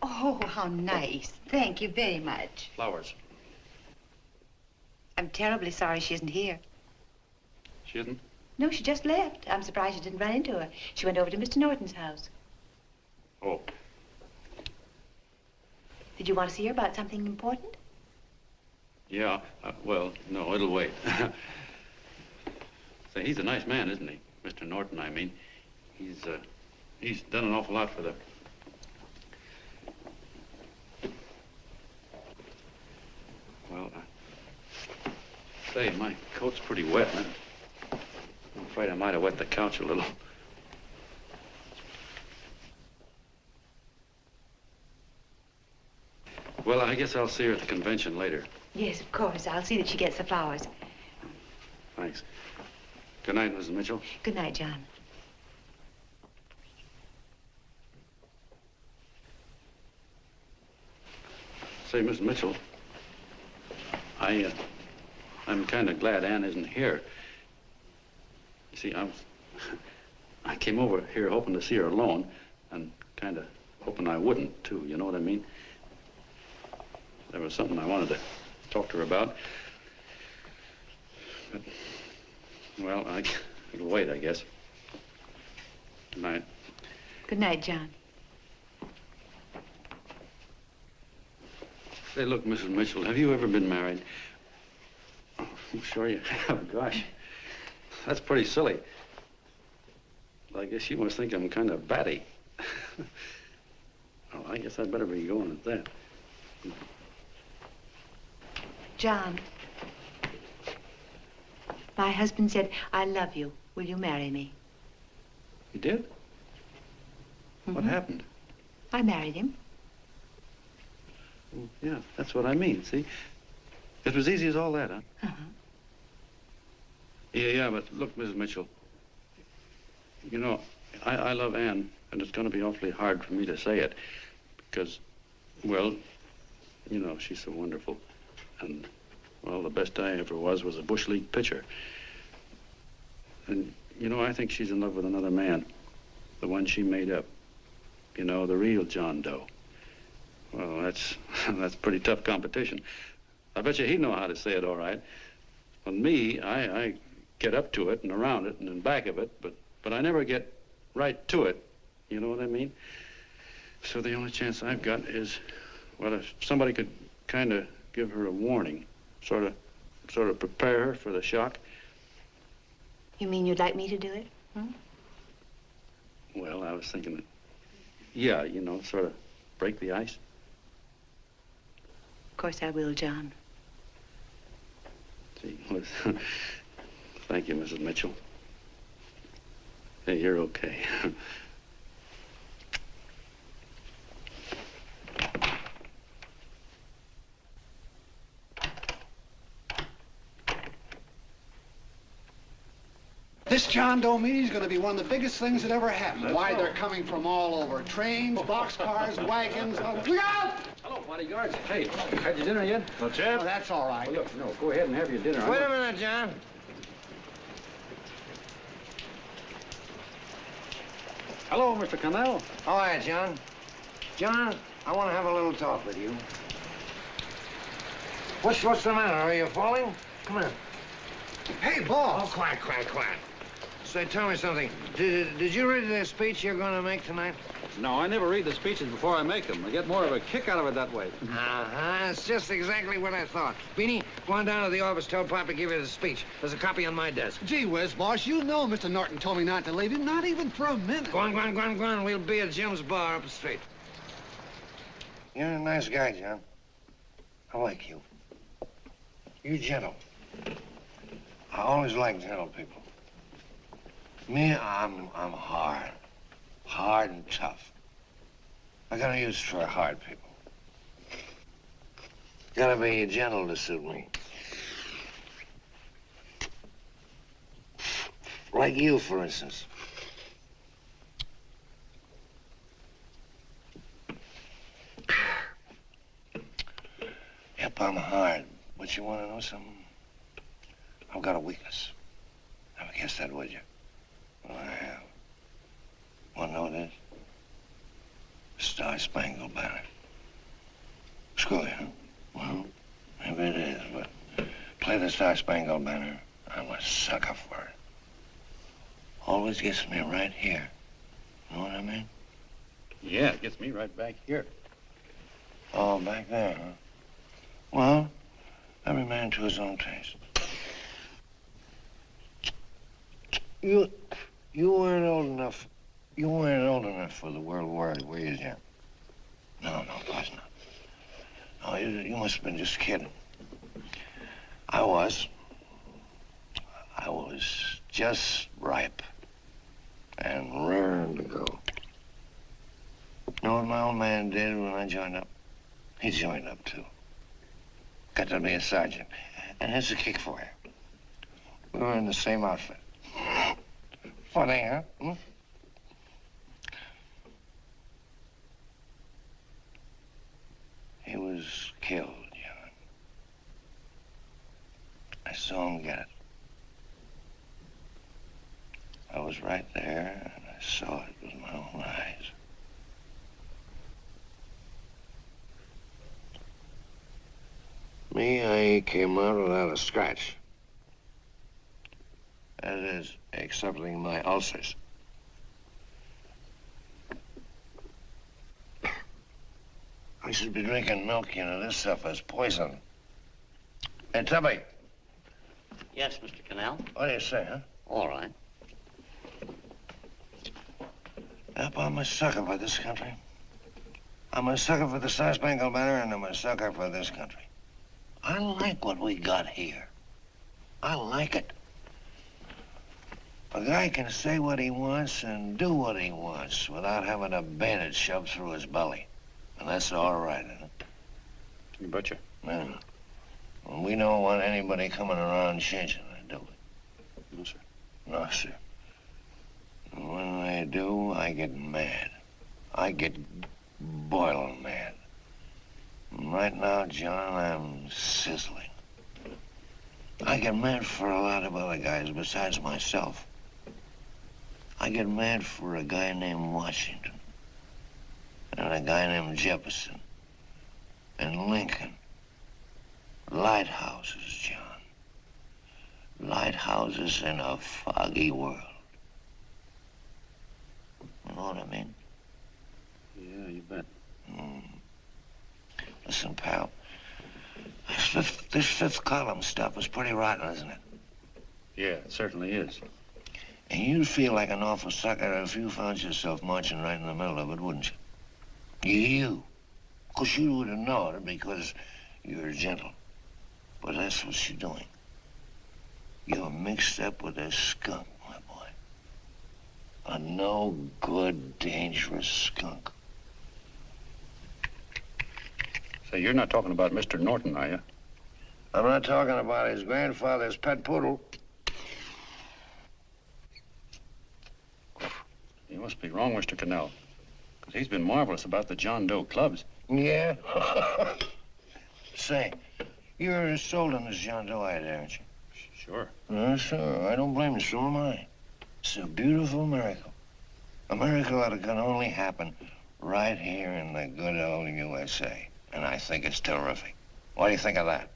Oh, how nice. Thank you very much. Flowers. I'm terribly sorry she isn't here. She isn't? No, she just left. I'm surprised you didn't run into her. She went over to Mr. Norton's house. Oh. Did you want to see her about something important? Yeah, well, no, it'll wait. Say, he's a nice man, isn't he? Mr. Norton, I mean. He's done an awful lot for the... Well, say, my coat's pretty wet, and I'm afraid I might have wet the couch a little. Well, I guess I'll see her at the convention later. Yes, of course. I'll see that she gets the flowers. Thanks. Good night, Mrs. Mitchell. Good night, John. Say, Miss Mitchell, I'm kind of glad Anne isn't here. You see, I came over here hoping to see her alone, and kind of hoping I wouldn't, too, you know what I mean? There was something I wanted to talk to her about. But, well, it'll wait, I guess. Good night. Good night, John. Say, look, Mrs. Mitchell, have you ever been married? Oh, I'm sure you have. Gosh, that's pretty silly. I guess you must think I'm kind of batty. Well, I guess I'd better be going at that. John, my husband said, I love you. Will you marry me? You did? What happened? I married him. Well, yeah, that's what I mean, see? It was easy as all that, huh? Uh-huh. Yeah, but look, Mrs. Mitchell, you know, I love Anne, and it's going to be awfully hard for me to say it because, well, you know, she's so wonderful. And, well, the best I ever was a Bush League pitcher. And, you know, I think she's in love with another man, the one she made up. You know, the real John Doe. Well, that's pretty tough competition. I bet you he'd know how to say it all right. On me, I get up to it and around it and in back of it, but I never get right to it. You know what I mean? So the only chance I've got is, well, if somebody could kind of give her a warning, sort of prepare her for the shock. You mean you'd like me to do it? Hmm? Well, I was thinking that, yeah, you know, sort of break the ice. Of course I will, John. Gee, well, thank you, Mrs. Mitchell. Hey, you're okay. This John Doe meeting is going to be one of the biggest things that ever happened. Why, they're coming from all over. Trains, boxcars, wagons. Look out! Hello, bodyguards. Hey, had your dinner yet? Not yet. Oh, that's all right. Well, look, no, go ahead and have your dinner. Wait a minute, John. Hello, Mr. Connell. How are you, John? John, I want to have a little talk with you. What's the matter? Are you falling? Come on. Hey, boss. Oh, quiet. Say, tell me something. Did you read the speech you're going to make tonight? No, I never read the speeches before I make them. I get more of a kick out of it that way. Uh-huh. It's just exactly what I thought. Beanie, go on down to the office. Tell Pop to give you the speech. There's a copy on my desk. Gee whiz, boss, you know Mr. Norton told me not to leave him, not even for a minute. Go on. We'll be at Jim's bar up the street. You're a nice guy, John. I like you. You're gentle. I always like gentle people. Me, I'm hard. Hard and tough. I got a use for hard people. Gotta be gentle to suit me. Like you, for instance. Yep, I'm hard. But you want to know something? I've got a weakness. Never guess that, would you? Well, I have. Want to know what it is? Star-Spangled Banner. Screw you, huh? Well, maybe it is, but play the Star-Spangled Banner. I'm a sucker for it. Always gets me right here. Know what I mean? Yeah, it gets me right back here. Oh, back there, huh? Well, every man to his own taste. You weren't old enough. You weren't old enough for the World War, were you, Jim? No, of course not. Oh, you must have been just kidding. I was just ripe and raring to go. You know what my old man did when I joined up? He joined up, too. Got to be a sergeant. And here's a kick for you. We were in the same outfit. Funny, huh? Hmm? He was killed, John. I saw him get it. I was right there, and I saw it with my own eyes. Me, I came out without a scratch. That is, excepting my ulcers. I should be drinking milk, you know. This stuff is poison. Hey, Tubby. Yes, Mr. Connell? What do you say, huh? All right. Yep, I'm a sucker for this country. I'm a sucker for the Star-Spangled Banner, and I'm a sucker for this country. I like what we got here. I like it. A guy can say what he wants and do what he wants without having a bayonet shoved through his belly. And that's all right, huh? You betcha. Yeah. Well, we don't want anybody coming around changing it, do we? No, sir. No, sir. And when they do, I get mad. I get boiling mad. And right now, John, I'm sizzling. I get mad for a lot of other guys besides myself. I get mad for a guy named Washington, and a guy named Jefferson, and Lincoln. Lighthouses, John. Lighthouses in a foggy world. You know what I mean? Yeah, you bet. Listen, pal. This fifth column stuff is pretty rotten, isn't it? Yeah, it certainly is. And you'd feel like an awful sucker if you found yourself marching right in the middle of it, wouldn't you? You. Of course, you wouldn't know it because you're gentle. But that's what you're doing. You're mixed up with a skunk, my boy. A no-good, dangerous skunk. Say, you're not talking about Mr. Norton, are you? I'm not talking about his grandfather's pet poodle. You must be wrong, Mr. Connell. Because he's been marvelous about the John Doe clubs. Yeah? Say, you're sold on this John Doe idea, aren't you? Sure. Sure. I don't blame you. So am I. It's a beautiful miracle. A miracle that can only happen right here in the good old USA. And I think it's terrific. What do you think of that?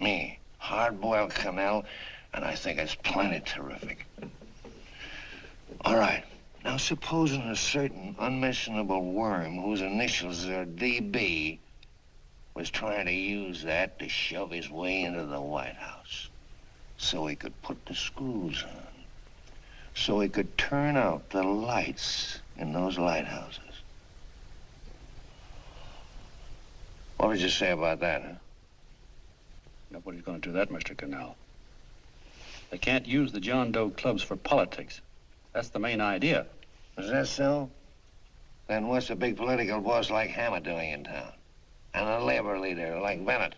Me, hard-boiled Connell, and I think it's plenty terrific. All right. Now, supposing a certain unmentionable worm whose initials are DB was trying to use that to shove his way into the White House so he could put the screws on, so he could turn out the lights in those lighthouses. What would you say about that, huh? Nobody's going to do that, Mr. Connell. They can't use the John Doe clubs for politics. That's the main idea. Is that so? Then what's a big political boss like Hammer doing in town? And a labor leader like Bennett?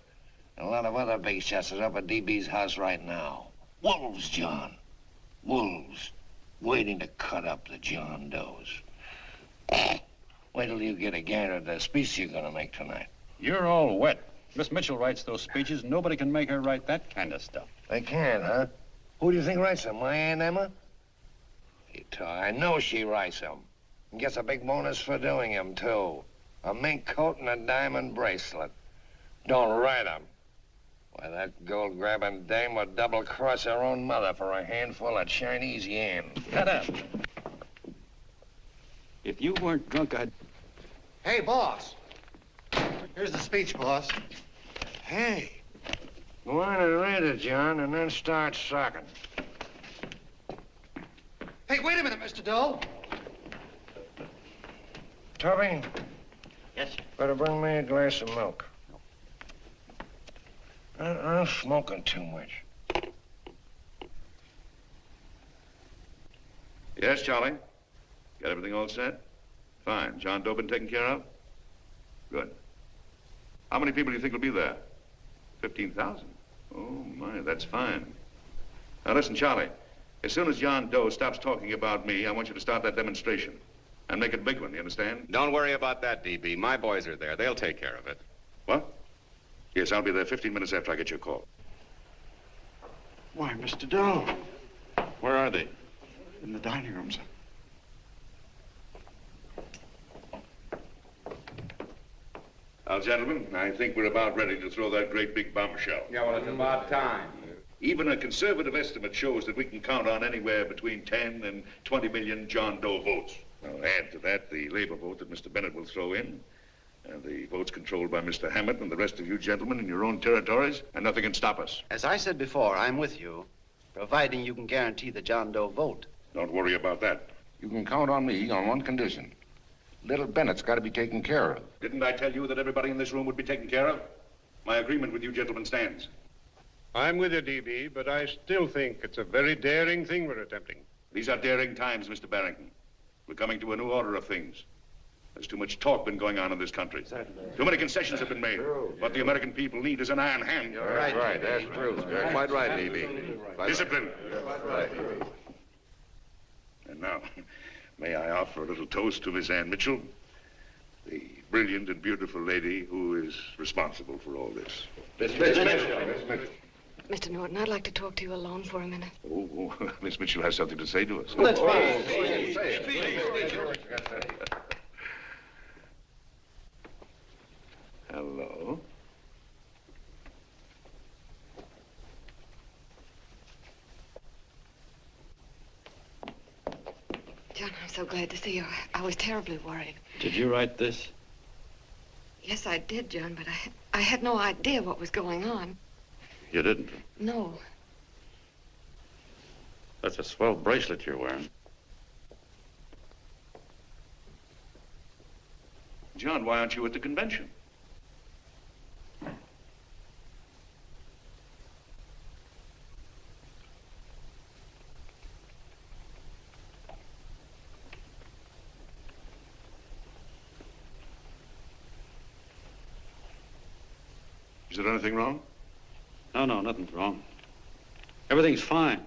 And a lot of other big shots are up at DB's house right now. Wolves, John. Wolves. Waiting to cut up the John Does. Wait till you get a gander at the speech you're going to make tonight. You're all wet. Miss Mitchell writes those speeches. Nobody can make her write that kind of stuff. They can't, huh? Who do you think writes them? My Aunt Emma? I know she writes them. And gets a big bonus for doing them, too. A mink coat and a diamond bracelet. Don't write them. Why, that gold-grabbing dame would double-cross her own mother for a handful of Chinese yams. Shut up. If you weren't drunk, I'd... Hey, boss. Here's the speech, boss. Hey. Go on and read it, John, and then start socking. Hey, wait a minute, Mr. Doe. Tubby? Yes, sir. Better bring me a glass of milk. I'm smoking too much. Yes, Charlie? Got everything all set? Fine. John Doe been taken care of? Good. How many people do you think will be there? 15,000? Oh, my, that's fine. Now, listen, Charlie. As soon as John Doe stops talking about me, I want you to start that demonstration. And make it a big one, you understand? Don't worry about that, DB. My boys are there. They'll take care of it. What? Yes, I'll be there 15 minutes after I get your call. Why, Mr. Doe. Where are they? In the dining room, sir. Now, gentlemen, I think we're about ready to throw that great big bombshell. Yeah, well, it's about time. Even a conservative estimate shows that we can count on anywhere between 10 and 20 million John Doe votes. Now, add to that the labor vote that Mr. Bennett will throw in, and the votes controlled by Mr. Hammett and the rest of you gentlemen in your own territories, and nothing can stop us. As I said before, I'm with you, providing you can guarantee the John Doe vote. Don't worry about that. You can count on me on one condition. Little Bennett's got to be taken care of. Didn't I tell you that everybody in this room would be taken care of? My agreement with you gentlemen stands. I'm with you, DB, but I still think it's a very daring thing we're attempting. These are daring times, Mr. Barrington. We're coming to a new order of things. There's too much talk been going on in this country. Too many concessions have been made. What the American people need is an iron hand. You're right. That's true. You're quite right, E.B. Discipline. Right. And now, may I offer a little toast to Miss Ann Mitchell, the brilliant and beautiful lady who is responsible for all this. Miss Mr. Norton, I'd like to talk to you alone for a minute. Oh, Miss Mitchell has something to say to us. That's fine. Hello. John, I'm so glad to see you. I was terribly worried. Did you write this? Yes, I did, John, but I had no idea what was going on. You didn't? No. That's a swell bracelet you're wearing. John, why aren't you at the convention? Is there anything wrong? No, nothing's wrong. Everything's fine.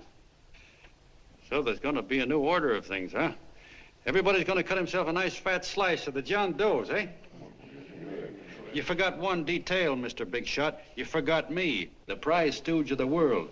So there's going to be a new order of things, huh? Everybody's going to cut himself a nice fat slice of the John Does, eh? You forgot one detail, Mr. Big Shot. You forgot me, the prize stooge of the world.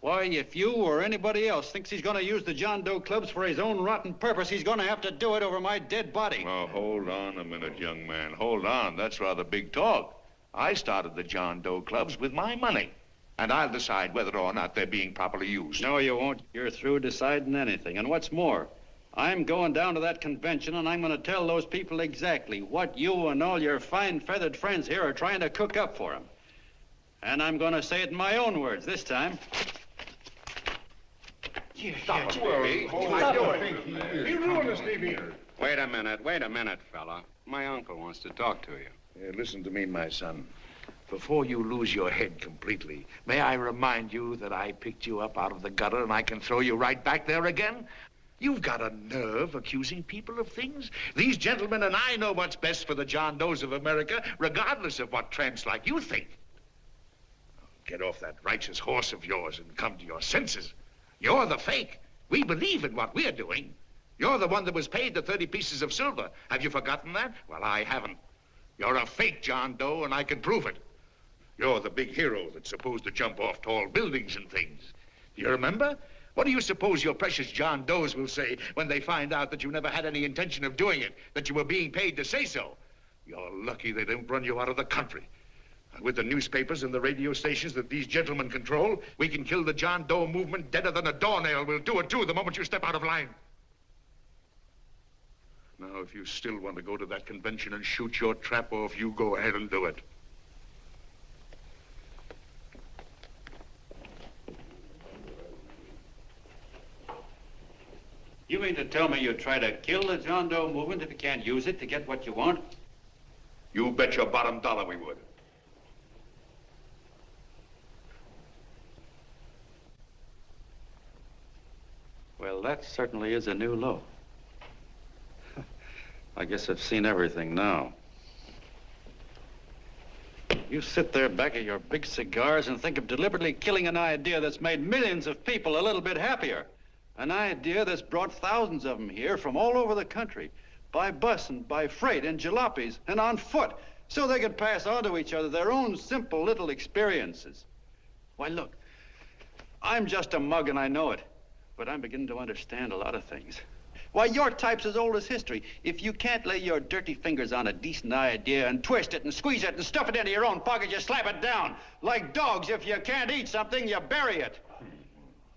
Why, if you or anybody else thinks he's going to use the John Doe clubs for his own rotten purpose, he's going to have to do it over my dead body. Oh, hold on a minute, young man. Hold on. That's rather big talk. I started the John Doe clubs with my money, and I'll decide whether or not they're being properly used. No, you won't. You're through deciding anything. And what's more, I'm going down to that convention, and I'm going to tell those people exactly what you and all your fine feathered friends here are trying to cook up for them. And I'm going to say it in my own words this time. Stop it, baby. You ruined us, Stevie. Wait a minute, fella. My uncle wants to talk to you. Listen to me, my son. Before you lose your head completely, may I remind you that I picked you up out of the gutter and I can throw you right back there again? You've got a nerve accusing people of things. These gentlemen and I know what's best for the John Does of America, regardless of what tramps like you think. Get off that righteous horse of yours and come to your senses. You're the fake. We believe in what we're doing. You're the one that was paid the 30 pieces of silver. Have you forgotten that? Well, I haven't. You're a fake John Doe, and I can prove it. You're the big hero that's supposed to jump off tall buildings and things. Do you remember? What do you suppose your precious John Does will say when they find out that you never had any intention of doing it, that you were being paid to say so? You're lucky they don't run you out of the country. With the newspapers and the radio stations that these gentlemen control, we can kill the John Doe movement deader than a doornail. We'll do it, too, the moment you step out of line. Now, if you still want to go to that convention and shoot your trap off, you go ahead and do it. You mean to tell me you try to kill the John Doe movement if you can't use it to get what you want? You bet your bottom dollar we would. Well, that certainly is a new low. I guess I've seen everything now. You sit there back of your big cigars and think of deliberately killing an idea that's made millions of people a little bit happier. An idea that's brought thousands of them here from all over the country, by bus and by freight and jalopies and on foot, so they could pass on to each other their own simple little experiences. Why, look, I'm just a mug and I know it, but I'm beginning to understand a lot of things. Why, your type's as old as history. If you can't lay your dirty fingers on a decent idea and twist it and squeeze it and stuff it into your own pocket, you slap it down. Like dogs, if you can't eat something, you bury it.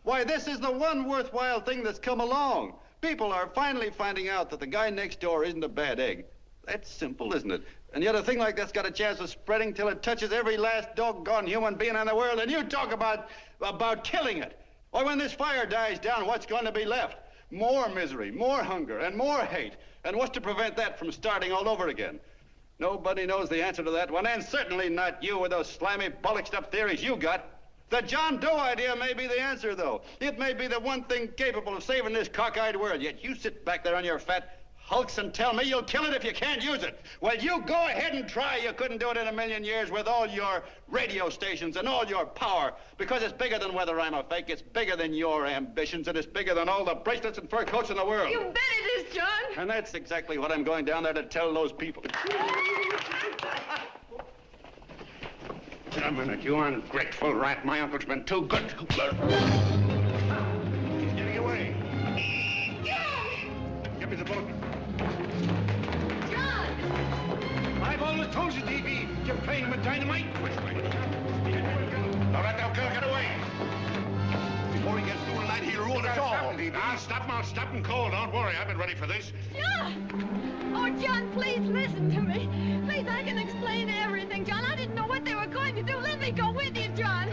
Why, this is the one worthwhile thing that's come along. People are finally finding out that the guy next door isn't a bad egg. That's simple, isn't it? And yet a thing like that's got a chance of spreading till it touches every last doggone human being in the world, and you talk about killing it. Why, when this fire dies down, what's going to be left? More misery, more hunger, and more hate. And what's to prevent that from starting all over again? Nobody knows the answer to that one, and certainly not you with those slimy, bollocksed up theories you got. The John Doe idea may be the answer, though. It may be the one thing capable of saving this cockeyed world. Yet you sit back there on your fat hulks and tell me you'll kill it if you can't use it. Well, you go ahead and try. You couldn't do it in a million years with all your radio stations and all your power. Because it's bigger than whether I'm a fake. It's bigger than your ambitions, and it's bigger than all the bracelets and fur coats in the world. You bet it is, John. And that's exactly what I'm going down there to tell those people. A minute, you ungrateful rat. My uncle's been too good. He's getting away. Give me the bullet. John! I've always told you, D.B., you're playing with dynamite. Which way? All right, now, girl, get away. Before he gets through tonight, he'll rule us all. I'll stop him cold. Don't worry, I've been ready for this. John! Oh, John, please listen to me. Please, I can explain everything, John. I didn't know what they were going to do. Let me go with you, John.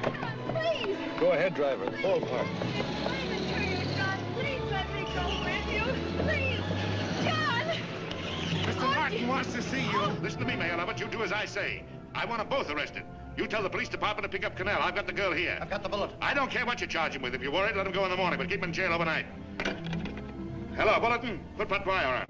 John, please. Go ahead, driver. The full part. Explain it to you, John. Please let me go with you. Please. John! Mr. Martin wants to see you. Listen to me, Mayor Lovett. You do as I say. I want them both arrested. You tell the police department to pick up Connell. I've got the girl here. I've got the bullet. I don't care what you charge him with. If you're worried, let him go in the morning, but keep him in jail overnight. Hello, Bulletin. Put Pat Dwyer on.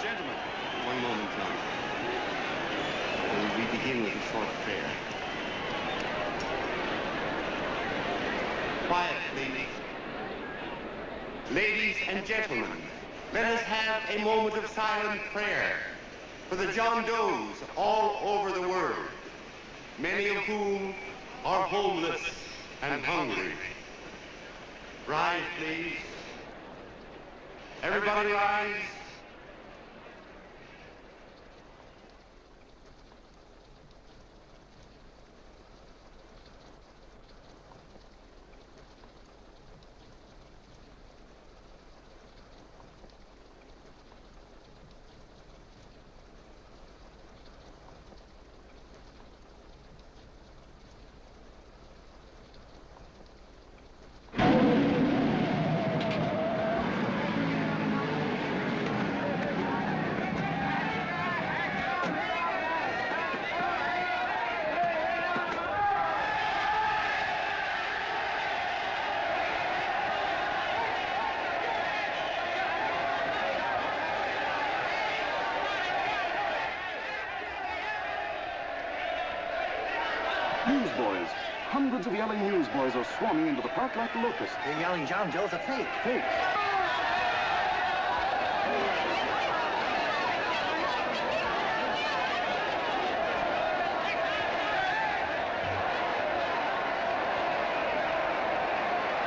Gentlemen, one moment, John. We begin with a short prayer. Quiet, please. Ladies and gentlemen, let us have a moment of silent prayer for the John Does all over the world, many of whom are homeless and hungry. Rise, please. Everybody rise. Newsboys. Hundreds of yelling newsboys are swarming into the park like locusts. They're yelling John Doe's a fake. Fake.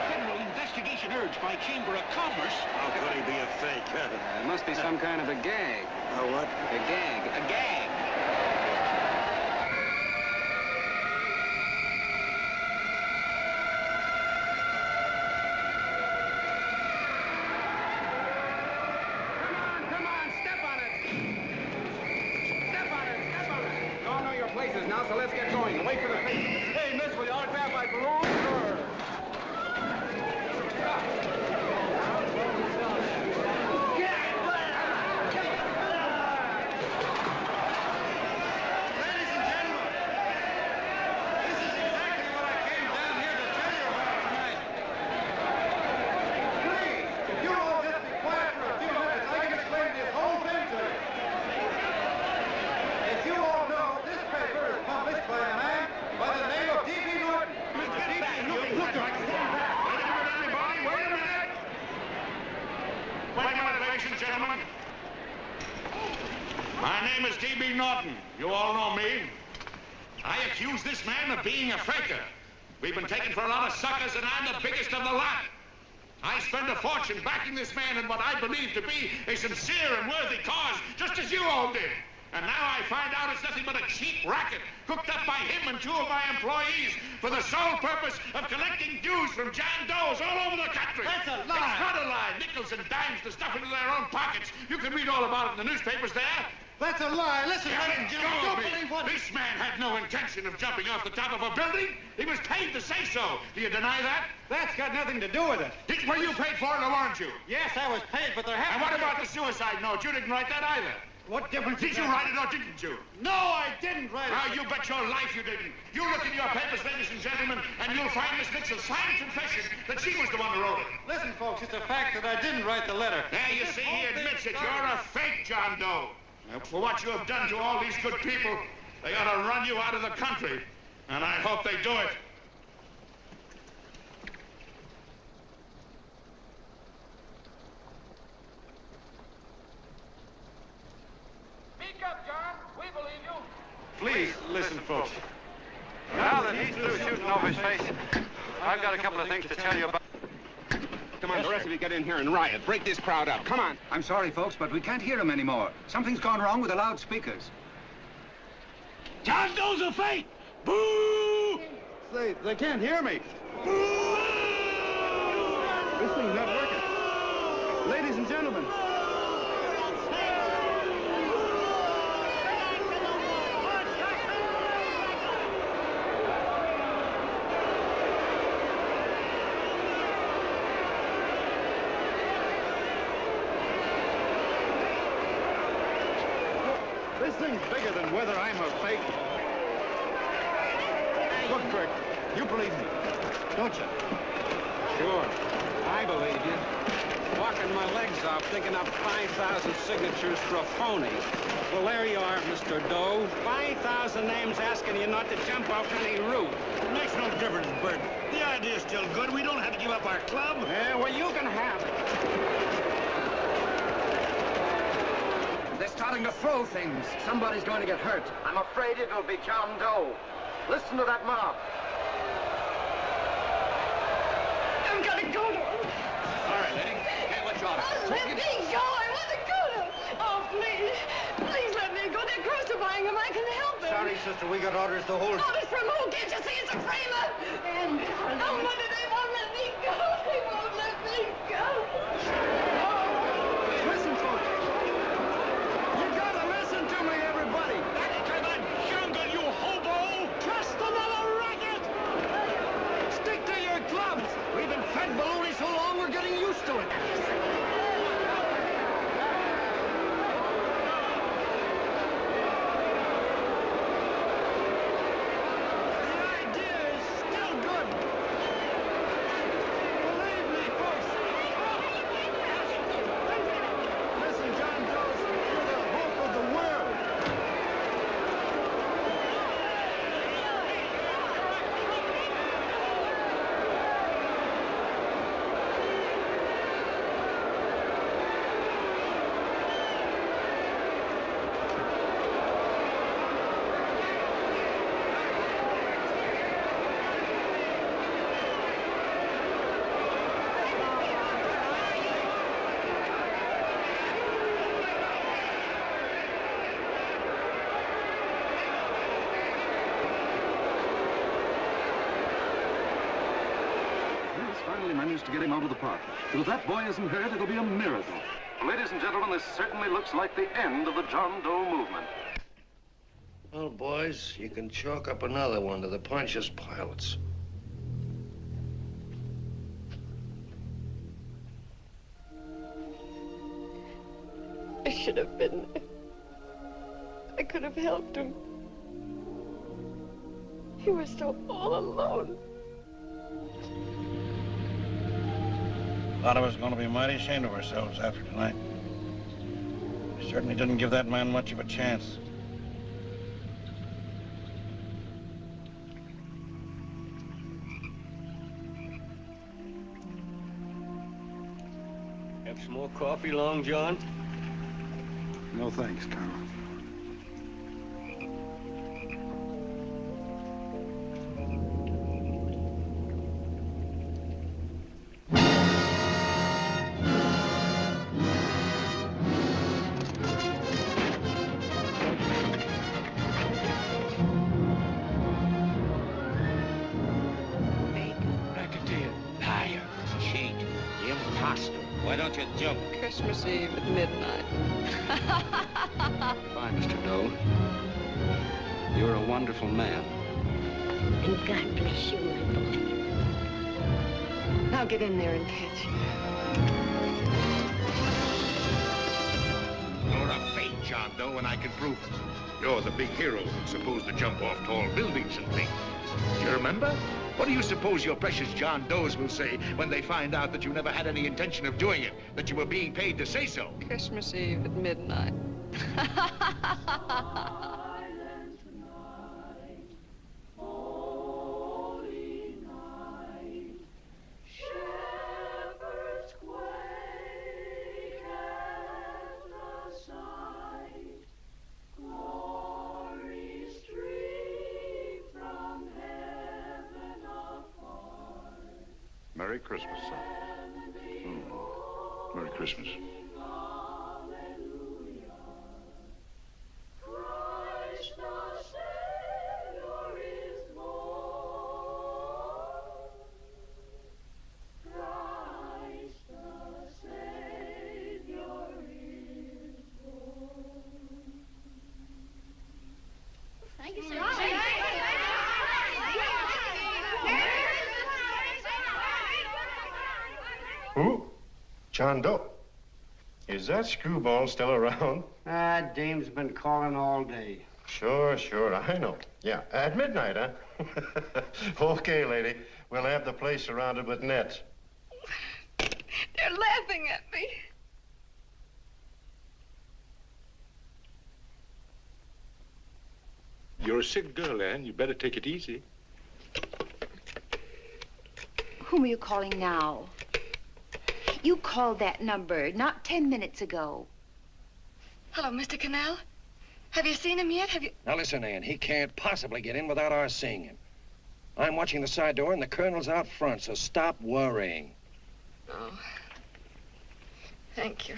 General investigation urged by Chamber of Commerce. How could he be a fake? It must be some kind of a gag. A what? A gag. A gag. so let's get going. Wait for the paper. Hey, miss, will you autograph my balloon? Sure. My name is D.B. Norton. You all know me. I accuse this man of being a faker. We've been taken for a lot of suckers, and I'm the biggest of the lot. I spend a fortune backing this man in what I believe to be a sincere and worthy cause, just as you all did. And now I find out it's nothing but a cheap racket cooked up by him and 2 of my employees for the sole purpose of collecting dues from John Does all over the country. That's a lie. It's not a lie. Nickels and dimes to stuff into their own pockets. You can read all about it in the newspapers there. That's a lie. Listen, Let go of me. This man had no intention of jumping off the top of a building. He was paid to say so. Do you deny that? That's got nothing to do with it. Were you paid for it or weren't you? Yes, I was paid, but there And what about the suicide note? You didn't write that either. What difference Did you write it or didn't you? No, I didn't write it. Now, you bet your life you didn't. You look in your papers, ladies and gentlemen, and you'll find Miss Nixon's signed confession that she was the one who wrote it. Listen, folks, it's a fact that I didn't write the letter. There, you see, he admits it. You're a fake, John Doe. For what you have done to all these good people, they ought to run you out of the country. And I hope they do it. Speak up, John. We believe you. Please, listen, folks. Now that he's through shooting over his face, I've got a couple of things to tell you about. Come on, the rest of you get in here and riot. Break this crowd up. Come on. I'm sorry, folks, but we can't hear him anymore. Something's gone wrong with the loudspeakers. John Doe's a fake. Boo! They can't hear me. Boo! This thing's not working. Ladies and gentlemen. This thing's bigger than whether I'm a fake. Look, Kirk, you believe me, don't you? Sure, I believe you. Walking my legs off, digging up 5,000 signatures for a phony. Well, there you are, Mr. Doe. 5,000 names asking you not to jump off any roof. It makes no difference, Bert. The idea's still good. We don't have to give up our club. Yeah, well, you can have it. They're starting to throw things. Somebody's going to get hurt. I'm afraid it'll be John Doe. Listen to that mob. I've got to go to him. All right, lady. Can't let you out. Oh, let me go. I want to go to him. Oh, please. Please let me go. They're crucifying him. I can help him. Sorry, sister. We got orders to hold. Orders from who? Can't you see it's a framer? And oh, Mother, they won't let me go. They won't let me go. Listen, folks. You gotta listen to me, everybody. Back to the jungle, you hobo! Just another racket! Stick to your clubs. We've been fed baloney so long, we're getting used to it. Managed to get him out of the park. But if that boy isn't hurt, it'll be a miracle. Ladies and gentlemen, this certainly looks like the end of the John Doe movement. Well, boys, you can chalk up another one to the Pontius Pilates. I should have been there. I could have helped him. He was so all alone. A lot of us are going to be mighty ashamed of ourselves after tonight. We certainly didn't give that man much of a chance. Have some more coffee, Long John? No thanks, Carl. Christmas Eve at midnight. Bye, Mr. Doe. You're a wonderful man. And God bless you, my boy. Now get in there and catch. You're a fake John Doe, and I can prove it. You're the big hero who's supposed to jump off tall buildings and things. Do you remember? What do you suppose your precious John Does will say when they find out that you never had any intention of doing it, that you were being paid to say so? Christmas Eve at midnight. Merry Christmas, son. Merry Christmas. Thank you, sir. Who? John Doe. Is that screwball still around? Dame's been calling all day. Sure, I know. Yeah, at midnight, huh? Okay, lady. We'll have the place surrounded with nets. They're laughing at me. You're a sick girl, Anne. You better take it easy. Whom are you calling now? You called that number not 10 minutes ago. Hello, Mr. Connell. Have you seen him yet? Have you... Now listen, Ann, he can't possibly get in without our seeing him. I'm watching the side door and the colonel's out front, so stop worrying. Oh. Thank you.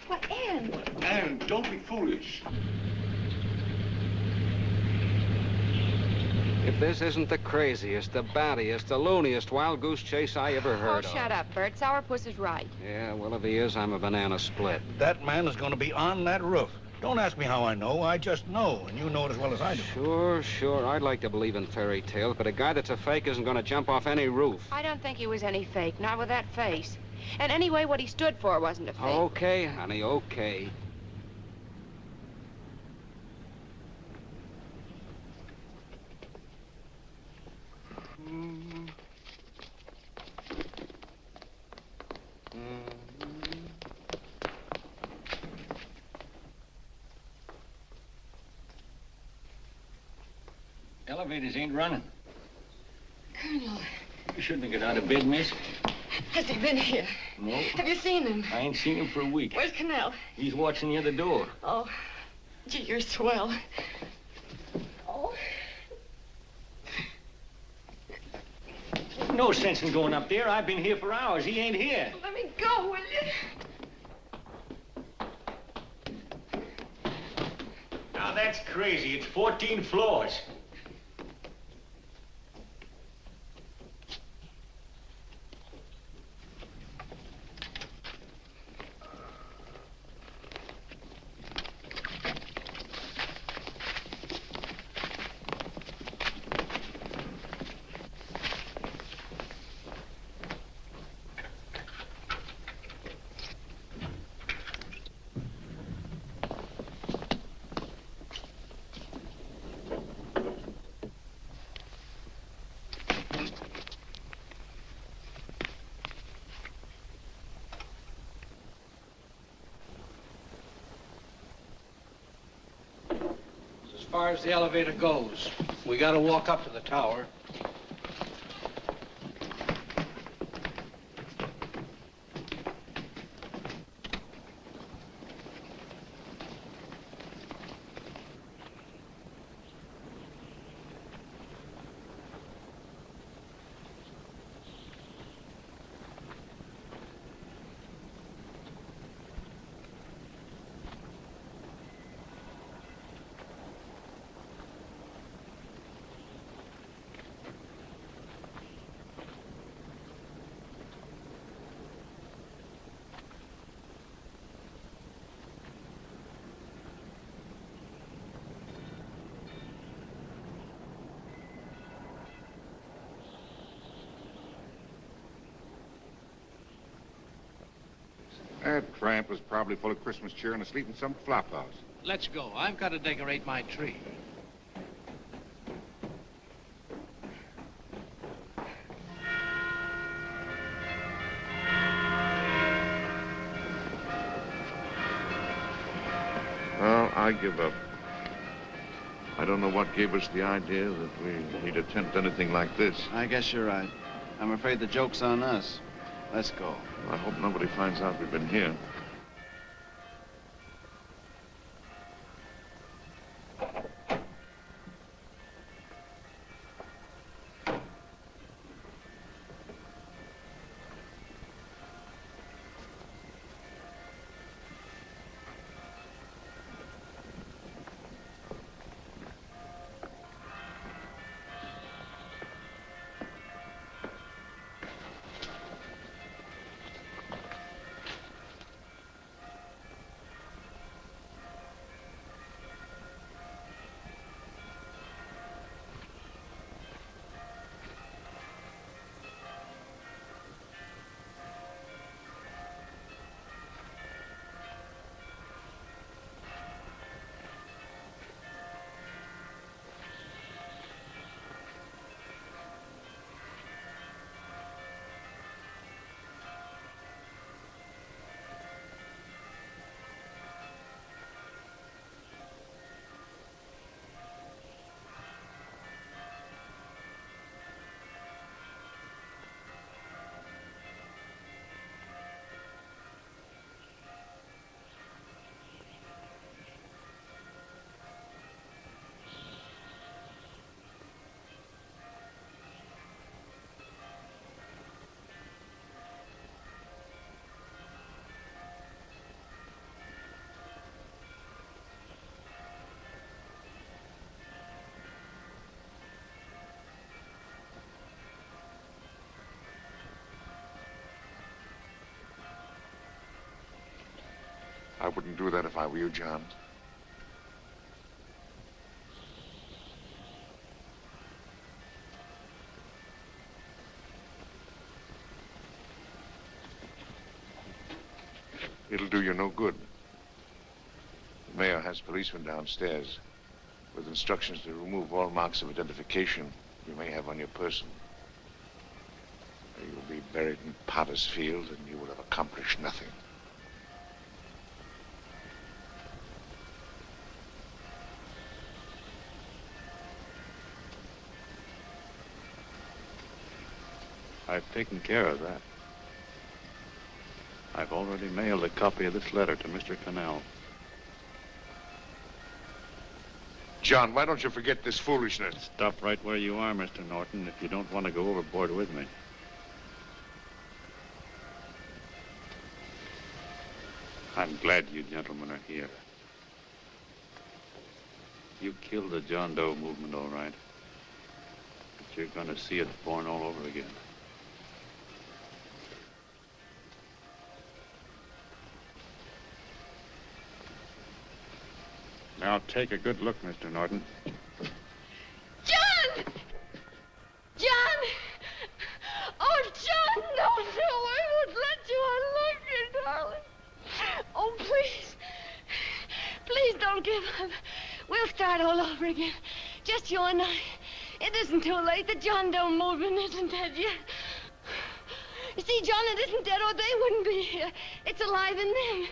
What, Ann? Anne, don't be foolish. If this isn't the craziest, the battiest, the looniest wild goose chase I ever heard of. Oh, shut up, Bert. Sourpuss is right. Yeah, well, if he is, I'm a banana split. That man is going to be on that roof. Don't ask me how I know. I just know, and you know it as well as I do. Sure. I'd like to believe in fairy tales, but a guy that's a fake isn't going to jump off any roof. I don't think he was any fake, not with that face. And anyway, what he stood for wasn't a fake. Okay, honey, okay. Elevators ain't running. Colonel, You shouldn't get out of bed, miss. Has he been here? No. Have you seen him? I ain't seen him for a week. Where's Connell? He's watching the other door. Oh, gee, you're swell. Oh. No sense in going up there. I've been here for hours. He ain't here. Let me go, will you? Now, that's crazy. It's 14 floors. far as the elevator goes. We gotta walk up to the tower. That tramp was probably full of Christmas cheer and asleep in some flop house. Let's go. I've got to decorate my tree. Well, I give up. I don't know what gave us the idea that we'd attempt anything like this. I guess you're right. I'm afraid the joke's on us. Let's go. I hope nobody finds out we've been here. I wouldn't do that if I were you, John. It'll do you no good. The mayor has policemen downstairs with instructions to remove all marks of identification you may have on your person. You'll be buried in Potter's Field and you will have accomplished nothing. I've taken care of that. I've already mailed a copy of this letter to Mr. Connell. John, why don't you forget this foolishness? Stop right where you are, Mr. Norton, if you don't want to go overboard with me. I'm glad you gentlemen are here. You killed the John Doe movement, all right. But you're going to see it born all over again. Now, take a good look, Mr. Norton. John! John! Oh, John, no, I won't let you. I love you, darling. Oh, please. Please don't give up. We'll start all over again. Just you and I. It isn't too late. The John Doe movement isn't dead yet. You see, John, it isn't dead or they wouldn't be here. It's alive in them.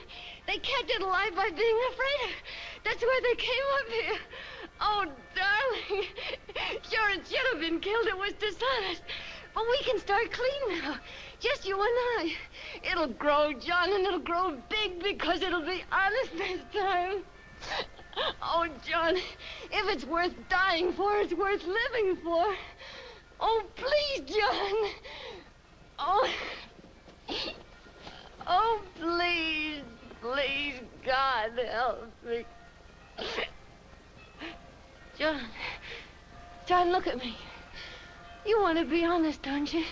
They kept it alive by being afraid of it. That's why they came up here. Oh, darling. Sure, it should have been killed. It was dishonest. But we can start clean now. Just you and I. It'll grow, John, and it'll grow big because it'll be honest this time. Oh, John, if it's worth dying for, it's worth living for. Oh, please, John. Oh. Oh, please, please, God, help me. John, look at me. You want to be honest, don't you?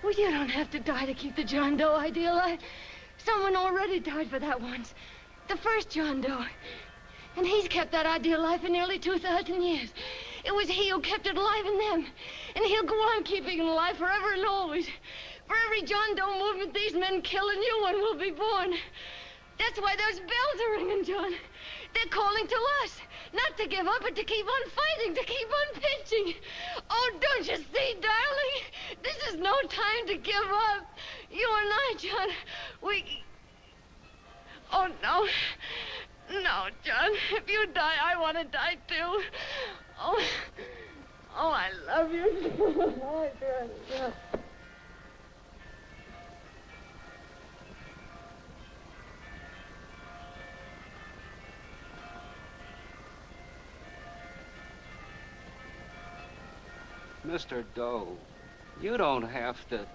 Well, you don't have to die to keep the John Doe idea alive. Someone already died for that once. The first John Doe. And he's kept that idea alive for nearly 2,000 years. It was he who kept it alive in them. And he'll go on keeping it alive forever and always. For every John Doe movement these men kill, a new one will be born. That's why those bells are ringing, John. They're calling to us. Not to give up, but to keep on fighting, to keep on pitching. Oh, don't you see, darling? This is no time to give up. You and I, John, we... Oh, no. No, John. If you die, I want to die, too. Oh, I love you. Oh, John. Mr. Doe, you don't have to...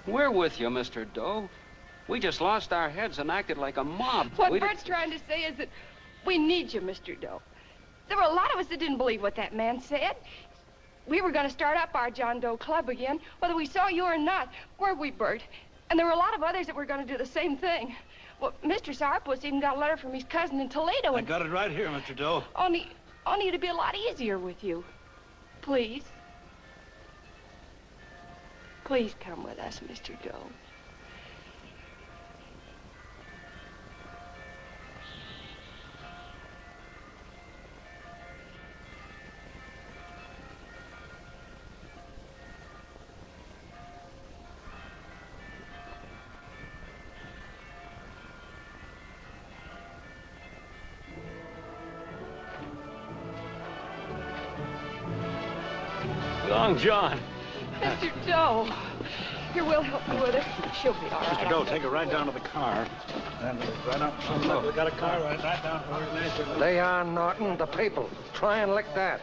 We're with you, Mr. Doe. We just lost our heads and acted like a mob. What Bert's trying to say is that we need you, Mr. Doe. There were a lot of us that didn't believe what that man said. We were going to start up our John Doe Club again, whether we saw you or not. Weren't we, Bert? And there were a lot of others that were going to do the same thing. Well, Mr. Sourpuss even got a letter from his cousin in Toledo. I got it right here, Mr. Doe. Only it'd be a lot easier with you. Please. Please come with us, Mr. Doe. Long John. Mr. Doe. Here, we'll help you with it. She'll be all right. Mr. Doe, take her right down to the car. And right up from the... We got a car right down to where it is. They are, Norton, the people. Try and lick that.